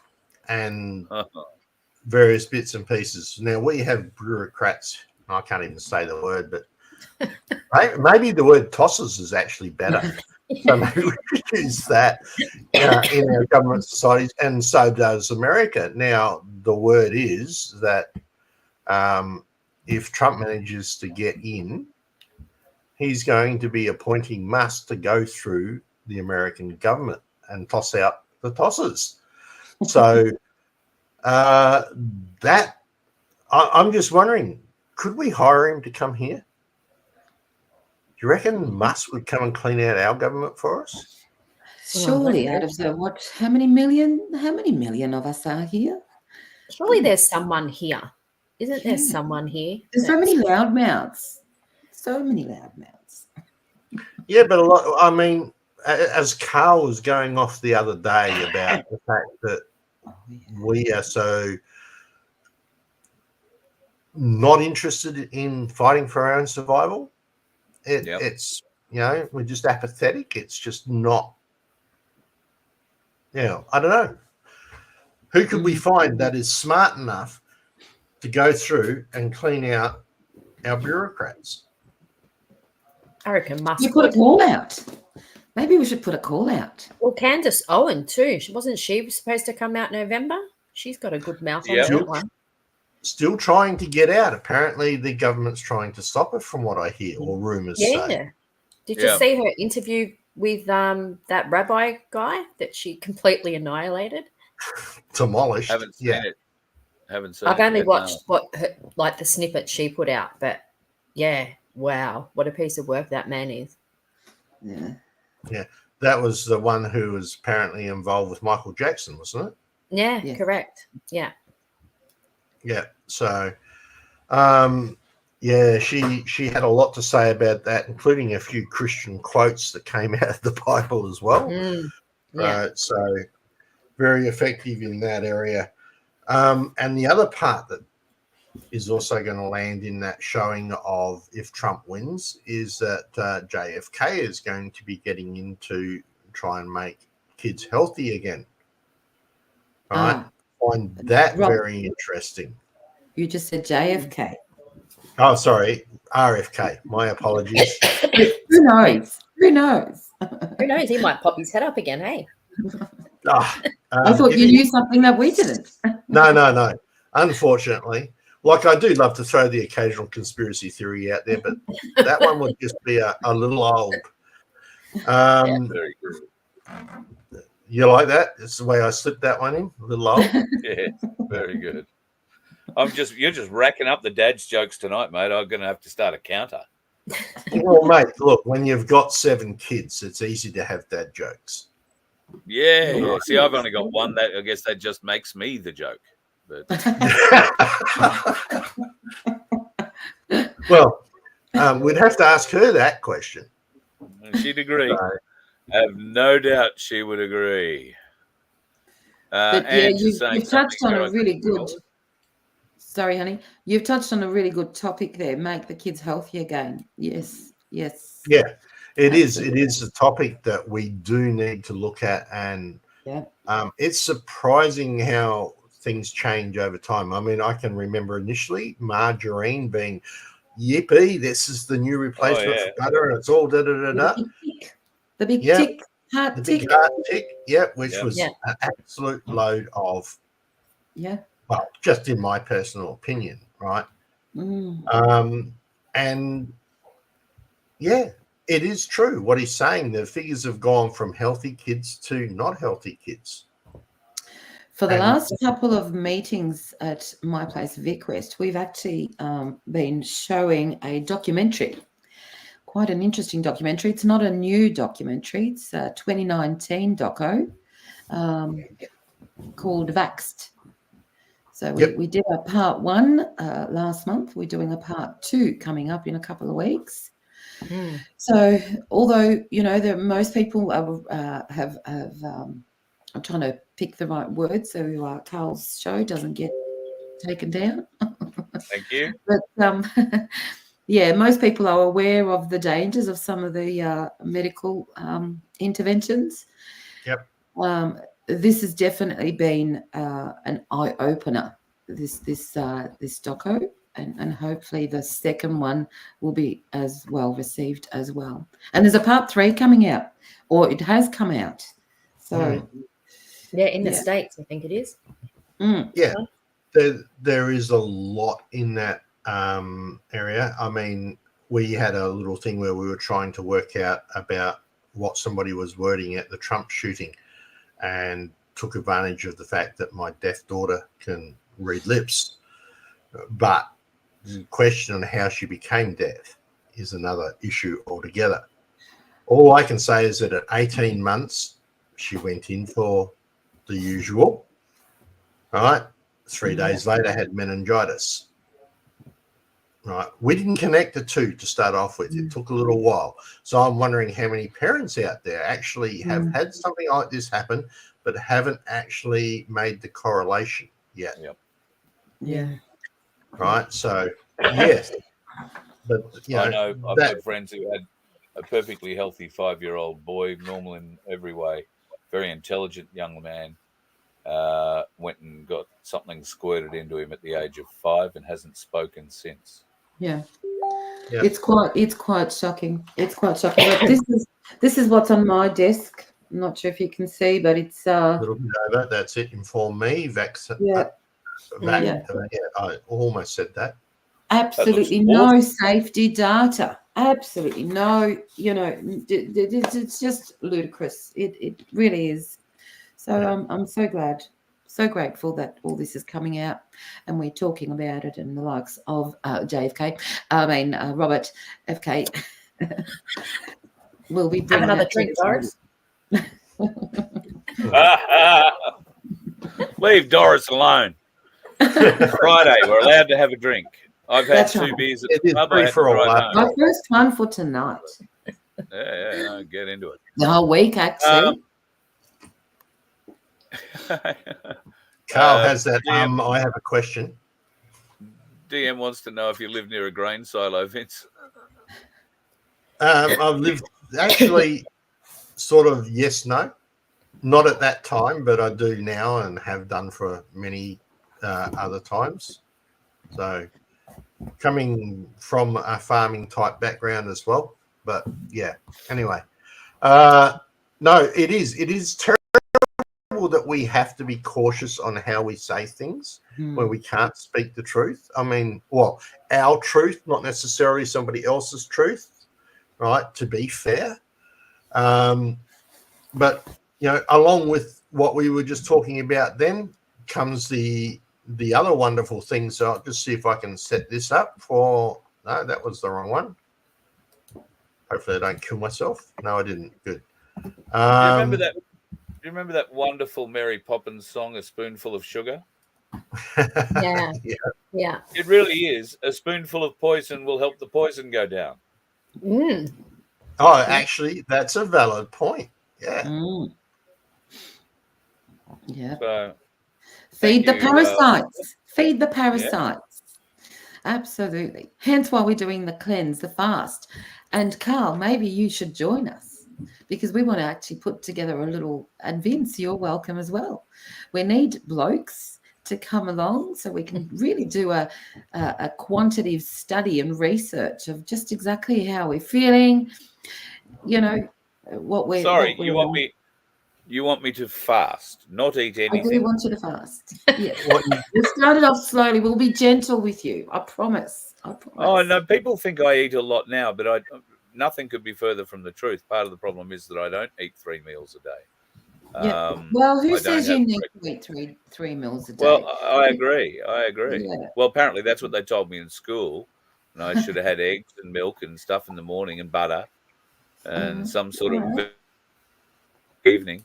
and various bits and pieces. Now, we have bureaucrats. I can't even say the word, but maybe the word tossers is actually better. So maybe we should use that in our government societies, and so does America. Now, the word is that if Trump manages to get in, he's going to be appointing Musk to go through the American government and toss out the tossers. So I'm just wondering, could we hire him to come here? Do you reckon Musk would come and clean out our government for us? Surely, out of the how many million of us are here? Surely there's someone here. Isn't there someone here? There's so many loudmouths. So many loudmouths. Yeah, but I mean, as Carl was going off the other day about the fact that we are so not interested in fighting for our own survival. It's, we're just apathetic. It's just not, I don't know. Who could we find that is smart enough to go through and clean out our bureaucrats? I reckon Musk. You put a call out. Maybe we should put a call out. Well, Candace Owen too. Wasn't she supposed to come out November? She's got a good mouth on that one. Still trying to get out. Apparently, the government's trying to stop it, from what I hear, or rumors say. Did you see her interview with that rabbi guy that she completely annihilated? Demolished. Haven't seen it. I've only watched the snippet she put out, but wow, what a piece of work that man is. Yeah, that was the one who was apparently involved with Michael Jackson, wasn't it? Yeah, correct. Yeah. Yeah. So, she had a lot to say about that, including a few Christian quotes that came out of the Bible as well. So very effective in that area. And the other part that is also going to land in that showing of if Trump wins is that JFK is going to be getting into try and make kids healthy again. All right. Find that very interesting. You just said JFK. Oh, sorry. RFK. My apologies. Who knows? Who knows? He might pop his head up again, hey? I thought you knew something that we didn't. No. Unfortunately. Like, I do love to throw the occasional conspiracy theory out there, but that one would just be a little old. Very good. You like that? It's the way I slipped that one in, a little old. Yeah, very good. You're just racking up the dad's jokes tonight, mate. I'm going to have to start a counter. Well, mate, look, when you've got 7 kids, it's easy to have dad jokes. Yeah. See, I've only got one. That I guess that just makes me the joke. But Well, we'd have to ask her that question. and she'd agree. So, I have no doubt she would agree. But yeah, and you've touched on a really good. Robert. Sorry, honey. You've touched on a really good topic there. Make the kids healthy again. Yes. Yes. yeah, it is. Absolutely. It is a topic that we do need to look at, and Yeah. it's surprising how things change over time. I mean, I can remember initially margarine being, yippee, this is the new replacement for butter, and it's all da da da da. The big Yeah. tick, heart The tick. big heart tick, which Yeah. was Yeah. an absolute load of, Yeah. well, just in my personal opinion, right? Mm. And yeah, it is true what he's saying. The figures have gone from healthy kids to not healthy kids. For the And- last couple of meetings at my place, Vic-Rest, we've actually been showing a documentary, quite an interesting documentary. It's not a new documentary. It's a 2019 doco called Vaxxed. So we did a part 1 last month. We're doing a part 2 coming up in a couple of weeks. Mm. So although, most people have I'm trying to pick the right word so Carl's show doesn't get taken down. Thank you. But yeah, most people are aware of the dangers of some of the medical interventions. Yep. This has definitely been an eye opener. This doco, and hopefully the second one will be as well received as well. And there's a part 3 coming out, or it has come out. So Yeah, in the States, I think it is. Yeah, there is a lot in that area. I mean, we had a little thing where we were trying to work out about what somebody was wording at the Trump shooting, and took advantage of the fact that my deaf daughter can read lips. But the question on how she became deaf is another issue altogether. All I can say is that at 18 months, she went in for the usual, right? 3 days later, had meningitis. Right. We didn't connect the two to start off with. It took a little while. So I'm wondering how many parents out there actually have had something like this happen, but haven't actually made the correlation yet. Yep. Yeah. Right. So, yes. But, I know I've had friends who had a perfectly healthy 5-year-old boy, normal in every way, very intelligent young man, went and got something squirted into him at the age of 5 and hasn't spoken since. Yeah. Yeah. It's quite shocking. It's quite shocking. But this is what's on my desk. I'm not sure if you can see, but it's a little bit over. That's it. Inform me. Yeah. I almost said that. Absolutely no safety data. Absolutely no. It's just ludicrous. It really is. So I'm so glad, so grateful that all this is coming out, and we're talking about it, and the likes of JFK. Robert FK. Will be Have another drink, Doris. Leave Doris alone. Friday, we're allowed to have a drink. I've had 2 beers at the pub. My first one for tonight. Yeah, get into it. The whole week, actually. Carl has that. I have a question. DM wants to know if you live near a grain silo, Vince. I've lived actually sort of yes, no. Not at that time, but I do now and have done for many other times. So coming from a farming type background as well. But yeah, anyway. No, it is terrible that we have to be cautious on how we say things when we can't speak the truth. I mean, well, our truth, not necessarily somebody else's truth, right? To be fair. But along with what we were just talking about, then comes the other wonderful thing. So I'll just see if I can set this up for. No, that was the wrong one. Hopefully, I don't kill myself. No, I didn't. Good. Do you remember that? Do you remember that wonderful Mary Poppins song, "A Spoonful of Sugar"? Yeah. Yeah. It really is. A spoonful of poison will help the poison go down. Mm. Oh, actually, that's a valid point. Yeah. Yeah. So, Feed the you, parasites. Feed the parasites. Absolutely. Hence why we're doing the cleanse, the fast. And Carl, maybe you should join us because we want to actually put together a little, and Vince, you're welcome as well. We need blokes to come along so we can really do a quantitative study and research of just exactly how we're feeling, what we're... Sorry, you want me to fast, not eat anything? I do want you to fast. Yes. We'll start it off slowly. We'll be gentle with you. I promise. Oh, no, people think I eat a lot now, but nothing could be further from the truth. Part of the problem is that I don't eat 3 meals a day. Yeah. Well, who says you need to eat three meals a day? Well, I agree. Yeah. Well, apparently that's what they told me in school. And I should have had eggs and milk and stuff in the morning and butter and some sort of evening.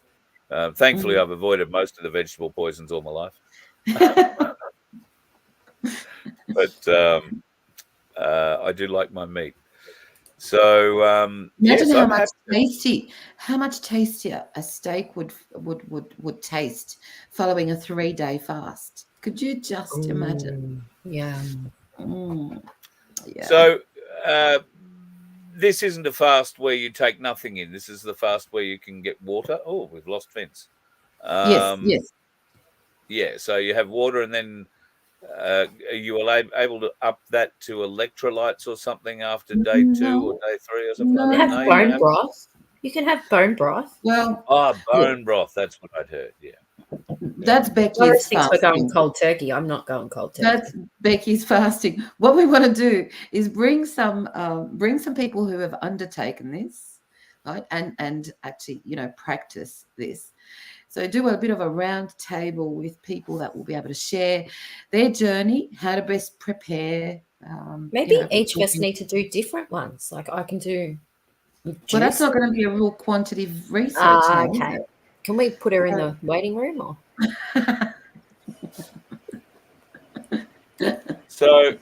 Thankfully, I've avoided most of the vegetable poisons all my life. But I do like my meat. So imagine how much tastier a steak would taste following a 3-day fast. Could you just imagine? Yeah. Yeah. So this isn't a fast where you take nothing in. This is the fast where you can get water. Oh, we've lost Vince. Yes. Yeah, so you have water, and then are you able to up that to electrolytes or something after day 2 or day 3 or something like that? Have bone broth. You can have bone broth. Well, bone broth. That's what I'd heard. Yeah. That's Becky's Doris thinks fasting. we're going cold turkey. I'm not going cold turkey. That's Becky's fasting. What we want to do is bring some people who have undertaken this, right, and actually practice this. So do a bit of a round table with people that will be able to share their journey, how to best prepare. Maybe each of us need to do different ones. Like I can do. Well, that's not going to be a real quantitative research. Okay. Can we put her in the waiting room or? So,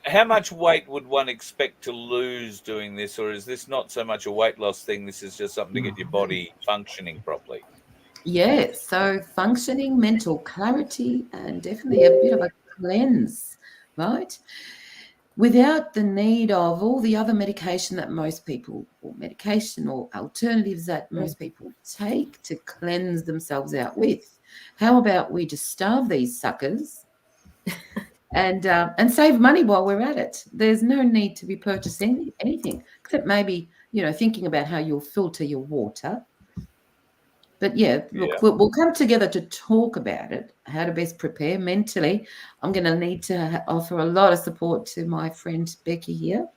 how much weight would one expect to lose doing this, or is this not so much a weight loss thing? This is just something to get your body functioning properly. Yeah, so functioning, mental clarity, and definitely a bit of a cleanse, right? Without the need of all the other medication that most people, or medication or alternatives that most people take to cleanse themselves out with. How about we just starve these suckers and save money while we're at it? There's no need to be purchasing anything except maybe, thinking about how you'll filter your water. But look, we'll come together to talk about it, how to best prepare mentally. I'm going to need to offer a lot of support to my friend Becky here.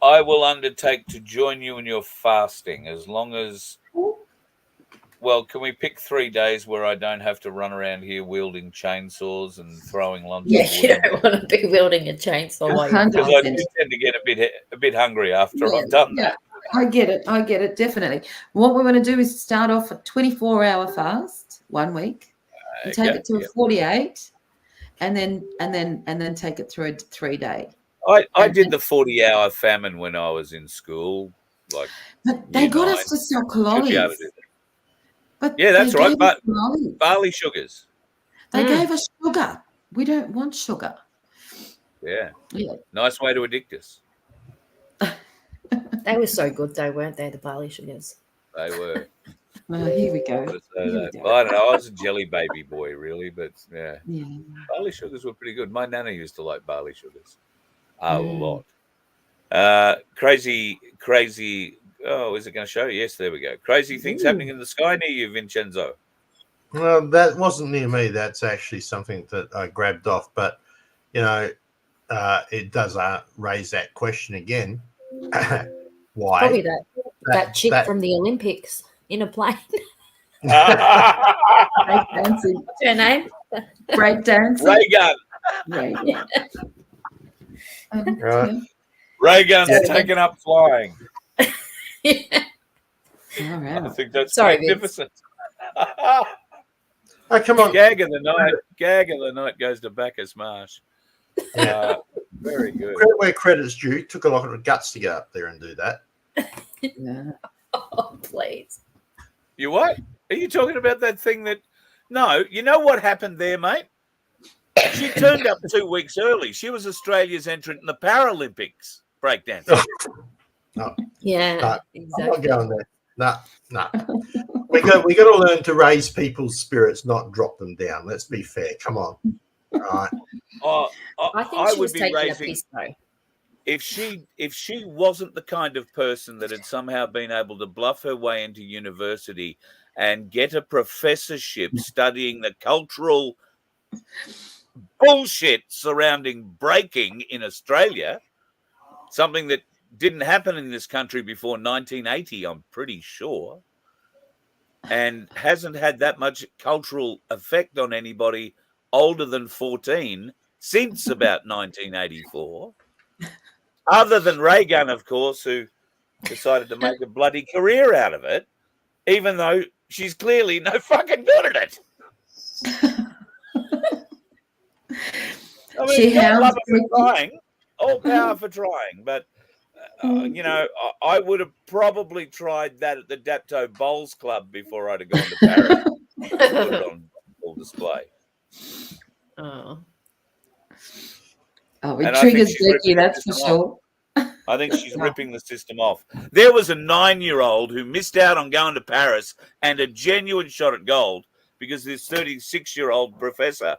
I will undertake to join you in your fasting as long as, well, can we pick 3 days where I don't have to run around here wielding chainsaws and throwing lumps of wood? You don't want to be wielding a chainsaw while you're because I do tend to get a bit hungry after I've done that. I get it, definitely. What we want to do is start off a 24-hour fast 1 week, and take it to a 48, and then take it through a 3-day. I did the 40-hour famine when I was in school. But they got us to suck lollies. But yeah, that's right. But barley sugars. They gave us sugar. We don't want sugar. Yeah. Nice way to addict us. They were so good, though, weren't they? The barley sugars. They were. Well, here we go. Well, I don't know. I was a jelly baby boy, really, but yeah. Barley sugars were pretty good. My nana used to like barley sugars a lot. Crazy. Oh, is it going to show? Yes, there we go. Crazy things happening in the sky near you, Vincenzo. Well, that wasn't near me. That's actually something that I grabbed off. But, it does raise that question again. Why? Probably that chick from the Olympics. in a plane. Break dancing. What's her name? Break dancing. Ray gun. Right. Right. Ray gun's Sorry, taken up flying. All I right. think that's Sorry, Vince. magnificent. Oh, come on. Gag of the night. Gag of the night goes to Bacchus Marsh. Yeah. Very good. Credit where credit's due. Took a lot of guts to get up there and do that. Yeah. Oh, please. You what? Are you talking about that thing that? No, you know what happened there, mate? She turned up 2 weeks early. She was Australia's entrant in the Paralympics breakdancing. Yeah, No, I'm not exactly. going there. No. We got to learn to raise people's spirits, not drop them down. Let's be fair. Come on. All right. I think she was taking a piss, though. if she wasn't the kind of person that had somehow been able to bluff her way into university and get a professorship studying the cultural bullshit surrounding breaking in Australia, something that didn't happen in this country before 1980, I'm pretty sure, and hasn't had that much cultural effect on anybody older than 14 since about 1984, other than Reagan, of course, who decided to make a bloody career out of it, even though she's clearly no fucking good at it. I mean, She God love hounds her for Ricky. trying, all power for trying, but you know, I would have probably tried that at the Dapto Bowls Club before I'd have gone to Paris. Put it on full display. Oh. Oh, And it I think triggers she's Becky, ripping the that's for system sure. I think she's ripping the system off. There was a 9-year-old who missed out on going to Paris and a genuine shot at gold because this 36-year-old professor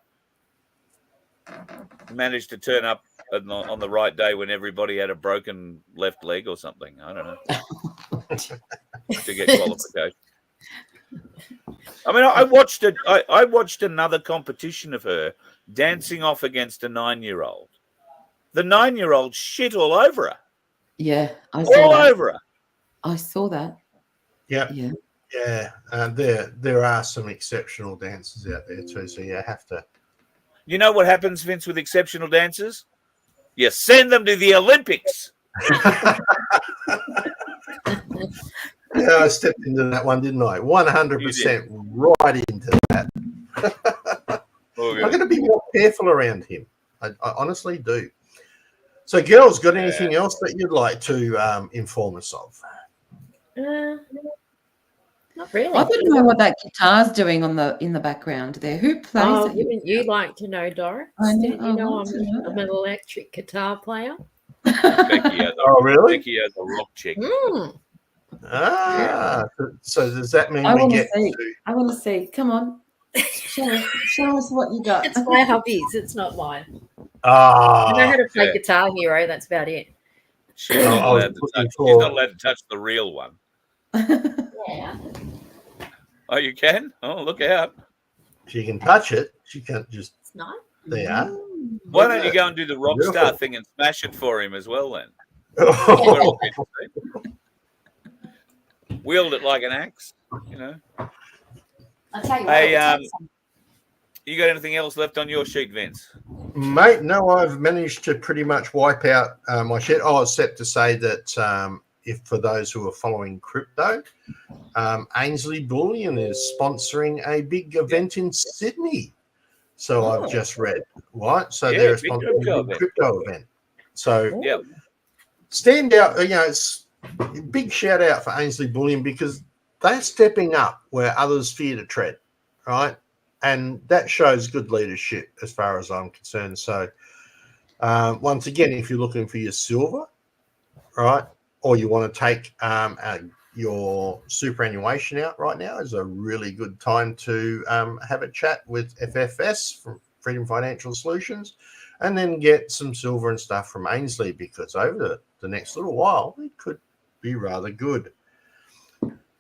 managed to turn up on the right day when everybody had a broken left leg or something. I don't know. To get qualification. I mean, I watched another competition of her dancing off against a 9-year-old. The 9-year-old shit all over her. Yeah, I saw All that. over her. I saw that. Yeah. Yeah. Yeah. There are some exceptional dancers out there too. So you have to. You know what happens, Vince, with exceptional dancers? You send them to the Olympics. Yeah, I stepped into that one, didn't I? 100% right into that. Oh, I'm good. going to be more careful around him. I honestly do. So, girls, got anything else that you'd like to inform us of? Not really. I don't know what that guitar's doing in the background there. Who plays Oh, it? wouldn't you like to know, Doris? I know, Did you I know want to know I'm an electric guitar player? Becky has a, Oh, really? Becky has a rock chick. Mm. Ah, so does that mean I we want to get see. to? I want to see. Come on. Show us what you got. It's my hobbies. It's not mine. Ah, I know how to play yeah. Guitar Hero. That's about it. She's Oh, not I was allowed to looking touch. for- She's not allowed to touch the real one. Yeah. Oh, you can? Oh, look out! she can touch it. She can't just. It's nice. There. Why don't you go and do the rock star Beautiful. thing and smash it for him as well? Then We're all Oh, good, see? Wield it like an axe. You know. I'll tell you Hey, what. You got anything else left on your sheet, Vince? mate, no, I've managed to pretty much wipe out my shit. Oh, except to say that if for those who are following crypto, Ainsley Bullion is sponsoring a big event in Sydney. So Oh. I've just read, right? So Yeah, they're big sponsoring crypto a big event. crypto event. So Yeah. stand out, it's big shout out for Ainsley Bullion because they're stepping up where others fear to tread, right? And that shows good leadership as far as I'm concerned. So once again, if you're looking for your silver, right, or you want to take your superannuation out right now, is a really good time to have a chat with FFS from Freedom Financial Solutions, and then get some silver and stuff from Ainsley, because over the next little while, it could be rather good.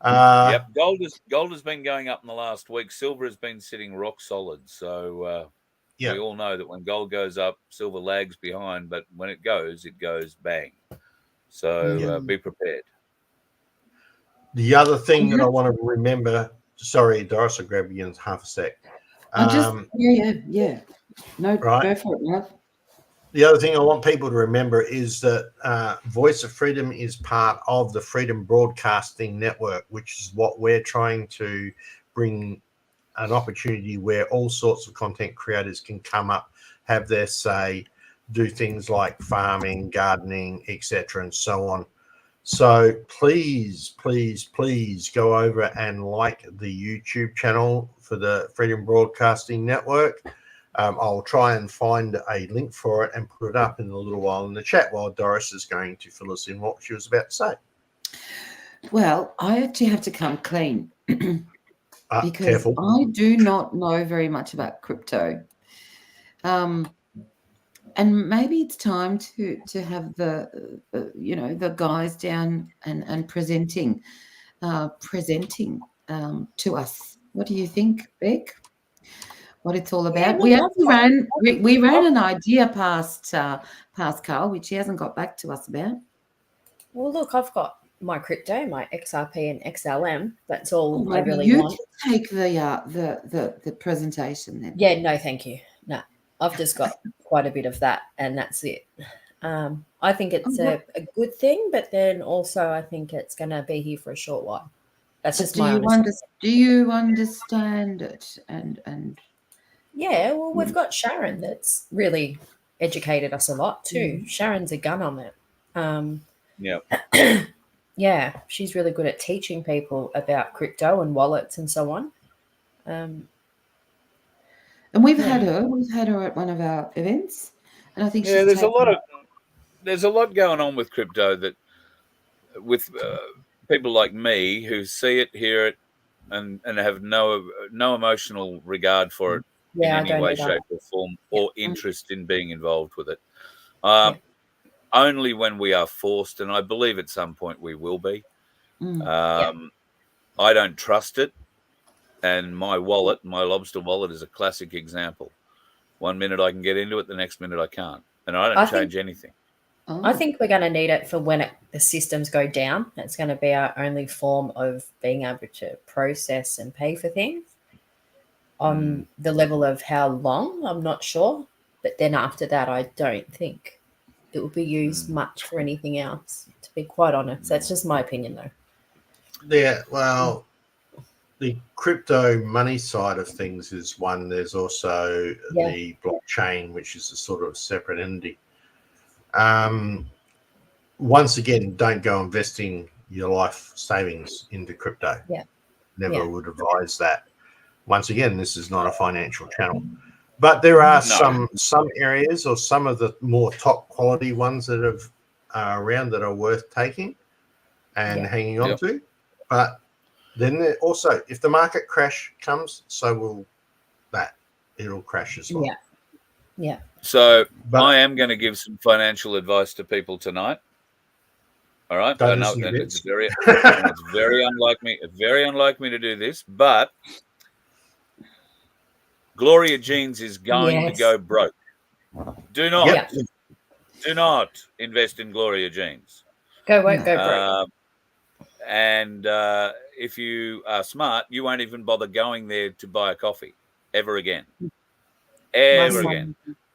Yep. Gold has been going up in the last week. Silver has been sitting rock solid. So Yeah. we all know that when gold goes up, silver lags behind. But when it goes bang. So be prepared. The other thing that I want to remember, sorry, Doris, I'll grab you in half a sec. Yeah. No, Right. go for it, love. The other thing I want people to remember is that Voice of Freedom is part of the Freedom Broadcasting Network, which is what we're trying to bring an opportunity where all sorts of content creators can come up, have their say, do things like farming, gardening, etc., and so on. So please go over and like the YouTube channel for the Freedom Broadcasting Network. I'll try and find a link for it and put it up in a little while in the chat while Doris is going to fill us in what she was about to say. Well, I actually have to come clean because Careful. I do not know very much about crypto. And maybe it's time to have the guys down and presenting to us. What do you think, Beck? What it's all about? We ran an idea past Carl, which he hasn't got back to us about. Well, look, I've got my crypto, my XRP and XLM. That's all I really you want. Can take the presentation then. Yeah, no, thank you. No, I've just got quite a bit of that, and that's it. I think it's a good thing, but then also I think it's going to be here for a short while. That's just my honest. Do you understand it? And yeah, well, we've got Sharon that's really educated us a lot too. Sharon's a gun on it. Yeah, she's really good at teaching people about crypto and wallets and so on. And we've had her at one of our events, and I think there's a lot going on with crypto that with people like me who see it, hear it, and have no emotional regard for it in any way, shape, or form, or interest in being involved with it. Only when we are forced, and I believe at some point we will be. I don't trust it. And my wallet, my Lobster wallet, is a classic example. 1 minute I can get into it, the next minute I can't. And I don't change anything. I think we're going to need it for when the systems go down. It's going to be our only form of being able to process and pay for things. On the level of how long, I'm not sure. But then after that, I don't think it will be used much for anything else, to be quite honest. That's just my opinion, though. Yeah, well, the crypto money side of things is one. There's also the blockchain, which is a sort of separate entity. Once again, don't go investing your life savings into crypto. Never would advise that. Once again, this is not a financial channel. But there are some areas, or some of the more top quality ones that are around that are worth taking and hanging on to. But then also, if the market crash comes, so will that. It'll crash as well. Yeah. So I am going to give some financial advice to people tonight. All right. I know it's very unlike me. Very unlike me to do this, but Gloria Jeans is going to go broke. Do not invest in Gloria Jeans. Go broke. And if you are smart, you won't even bother going there to buy a coffee ever again.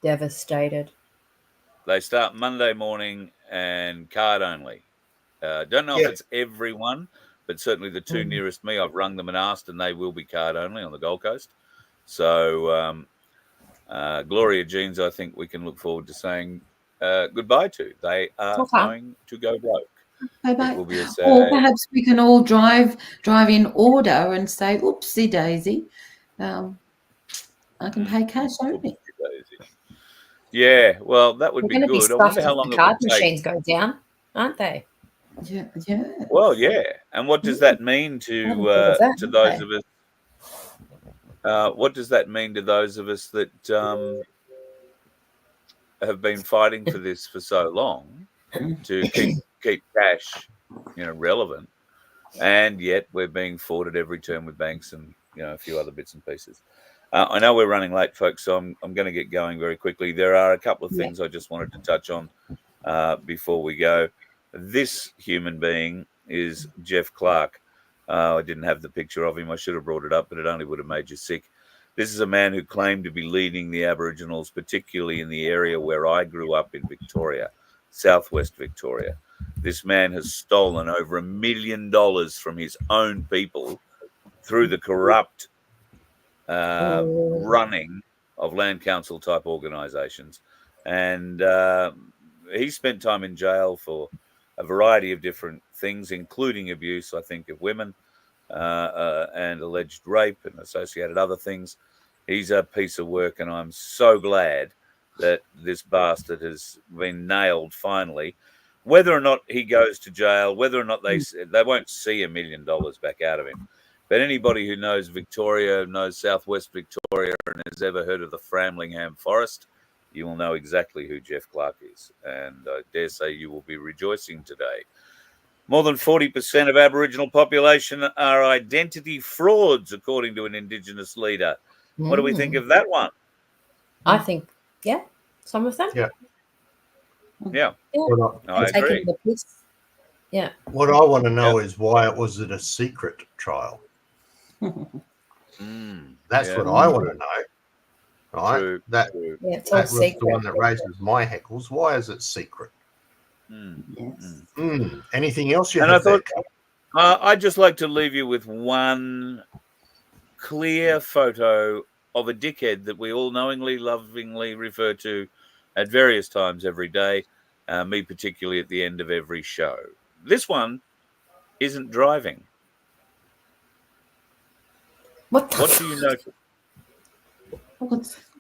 Devastated. They start Monday morning and card only. Don't know if it's everyone, but certainly the two nearest me, I've rung them and asked, and they will be card only on the Gold Coast. So Gloria Jeans, I think we can look forward to saying goodbye to. They are going to go broke. Bye-bye. Or perhaps we can all drive in order and say, oopsie daisy, I can pay cash only. Yeah, well, that would be good. I wonder how long the card machines go down, aren't they? Yeah. Well, yeah. And what does that mean to those of us? What does that mean to those of us that have been fighting for this for so long to keep cash, relevant, and yet we're being fought at every turn with banks and a few other bits and pieces. I know we're running late, folks, so I'm going to get going very quickly. There are a couple of things I just wanted to touch on before we go. This human being is Jeff Clark. I didn't have the picture of him. I should have brought it up, but it only would have made you sick. This is a man who claimed to be leading the Aboriginals, particularly in the area where I grew up in Victoria, southwest Victoria. This man has stolen over $1 million from his own people through the corrupt running of land council type organisations. And he spent time in jail for a variety of different things, including abuse, I think, of women and alleged rape and associated other things. He's a piece of work, and I'm so glad that this bastard has been nailed finally. Whether or not he goes to jail, whether or not they won't see $1 million back out of him. But anybody who knows Victoria, knows southwest Victoria, and has ever heard of the Framlingham Forest, you will know exactly who Jeff Clark is. And I dare say you will be rejoicing today. More than 40% of Aboriginal population are identity frauds, according to an Indigenous leader. What do we think of that one? I think, yeah, some of them. Yeah. Yeah. What I Taking agree. the piss. Yeah. I want to know is why was it a secret trial? That's what I want to know. Right? True, That true. Yeah, it's all was secret. the one that raises my heckles. Why is it secret? Anything else you And have I thought there? I'd just like to leave you with one clear photo of a dickhead that we all knowingly, lovingly refer to at various times every day, me particularly at the end of every show. This one isn't driving. What do you notice?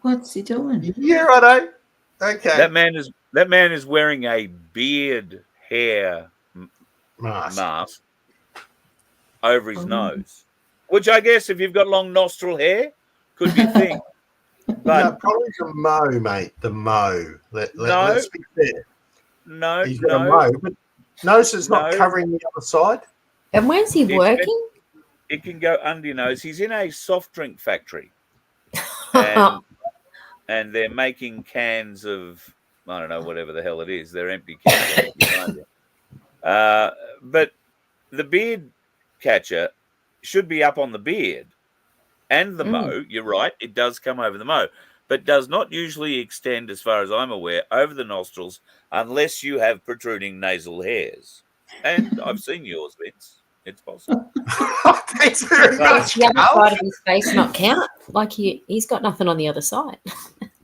What's he doing? Yeah, righto. Okay. That man is wearing a beard hair mask over his nose, which I guess if you've got long nostril hair could be a thing. But no, probably the mo, mate. The mo. Let's be fair. No, He's got a mo, but notice it's not covering the other side. And where's he working? It can go under your nose. He's in a soft drink factory. And they're making cans of, I don't know, whatever the hell it is. They're empty cans. But the beard catcher should be up on the beard. And the mo, you're right, it does come over the mo, but does not usually extend, as far as I'm aware, over the nostrils unless you have protruding nasal hairs. And I've seen yours, Vince. It's possible. Thanks very much, The other Carl. side of his face not count? Like he's got nothing on the other side.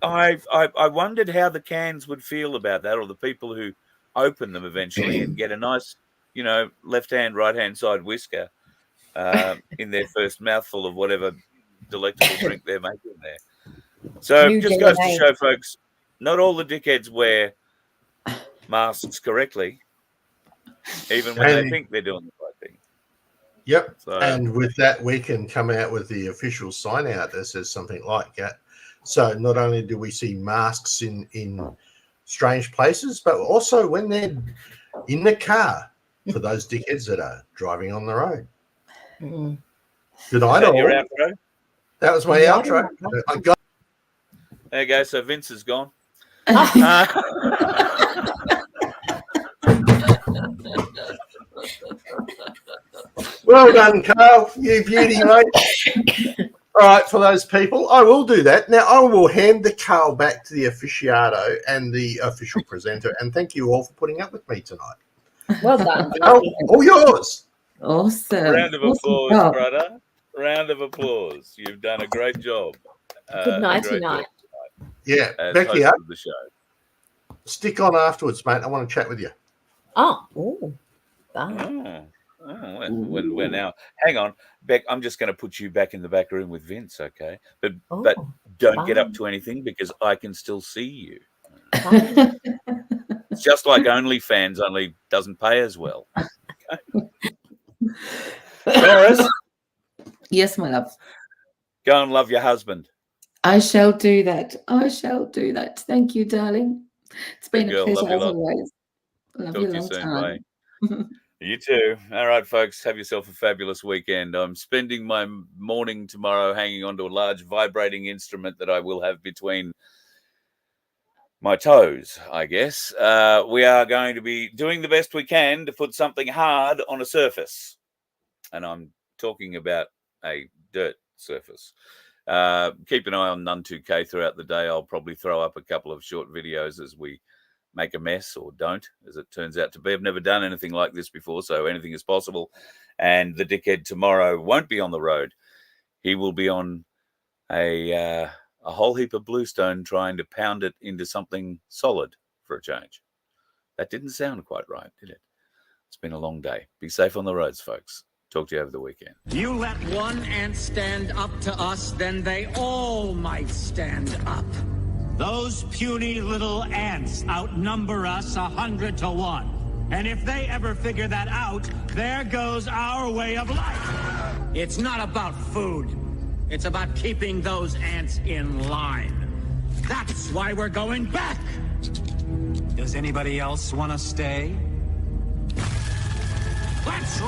I wondered how the cans would feel about that, or the people who open them eventually and get a nice, left hand, right hand side whisker in their first mouthful of whatever delectable drink they're making there. So New just goes to DNA. show, folks, not all the dickheads wear masks correctly, even when they think they're doing the right thing. Yep. So, And with that, we can come out with the official sign out that says something like that. So not only do we see masks in strange places, but also when they're in the car for those dickheads that are driving on the road. Mm. Good night, is that all. your outro? That was my outro. I got There you go. So Vince is gone. well done, Carl. You beauty, mate. All right, for those people, I will do that. Now, I will hand the Carl back to the aficionado and the official presenter, and thank you all for putting up with me tonight. Well done. All yours. Awesome. Round of applause, brother. Round of applause. You've done a great job. Good nighty night. Yeah, As Becky, host of the show. stick on afterwards, mate. I want to chat with you. Oh, bye. We're now. Hang on, Beck. I'm just going to put you back in the back room with Vince, okay? But don't get up to anything because I can still see you. It's just like OnlyFans, only doesn't pay as well. Okay? Doris, Yes, my love. go and love your husband. I shall do that. I shall do that. Thank you, darling. It's been Good girl. a pleasure Love you as lot. always. Love Talk you to you long soon. time. Bye. You too. All right, folks. Have yourself a fabulous weekend. I'm spending my morning tomorrow hanging onto a large vibrating instrument that I will have between my toes, I guess. We are going to be doing the best we can to put something hard on a surface. and I'm talking about a dirt surface. Keep an eye on None2K throughout the day. I'll probably throw up a couple of short videos as we make a mess, or don't, as it turns out to be. I've never done anything like this before, so anything is possible. And the dickhead tomorrow won't be on the road. He will be on a whole heap of bluestone trying to pound it into something solid for a change. That didn't sound quite right, did it? It's been a long day. Be safe on the roads, folks. Talk to you over the weekend. You let one ant stand up to us, then they all might stand up. Those puny little ants outnumber us 100 to 1. And if they ever figure that out, there goes our way of life. It's not about food. It's about keeping those ants in line. That's why we're going back. Does anybody else want to stay? Let's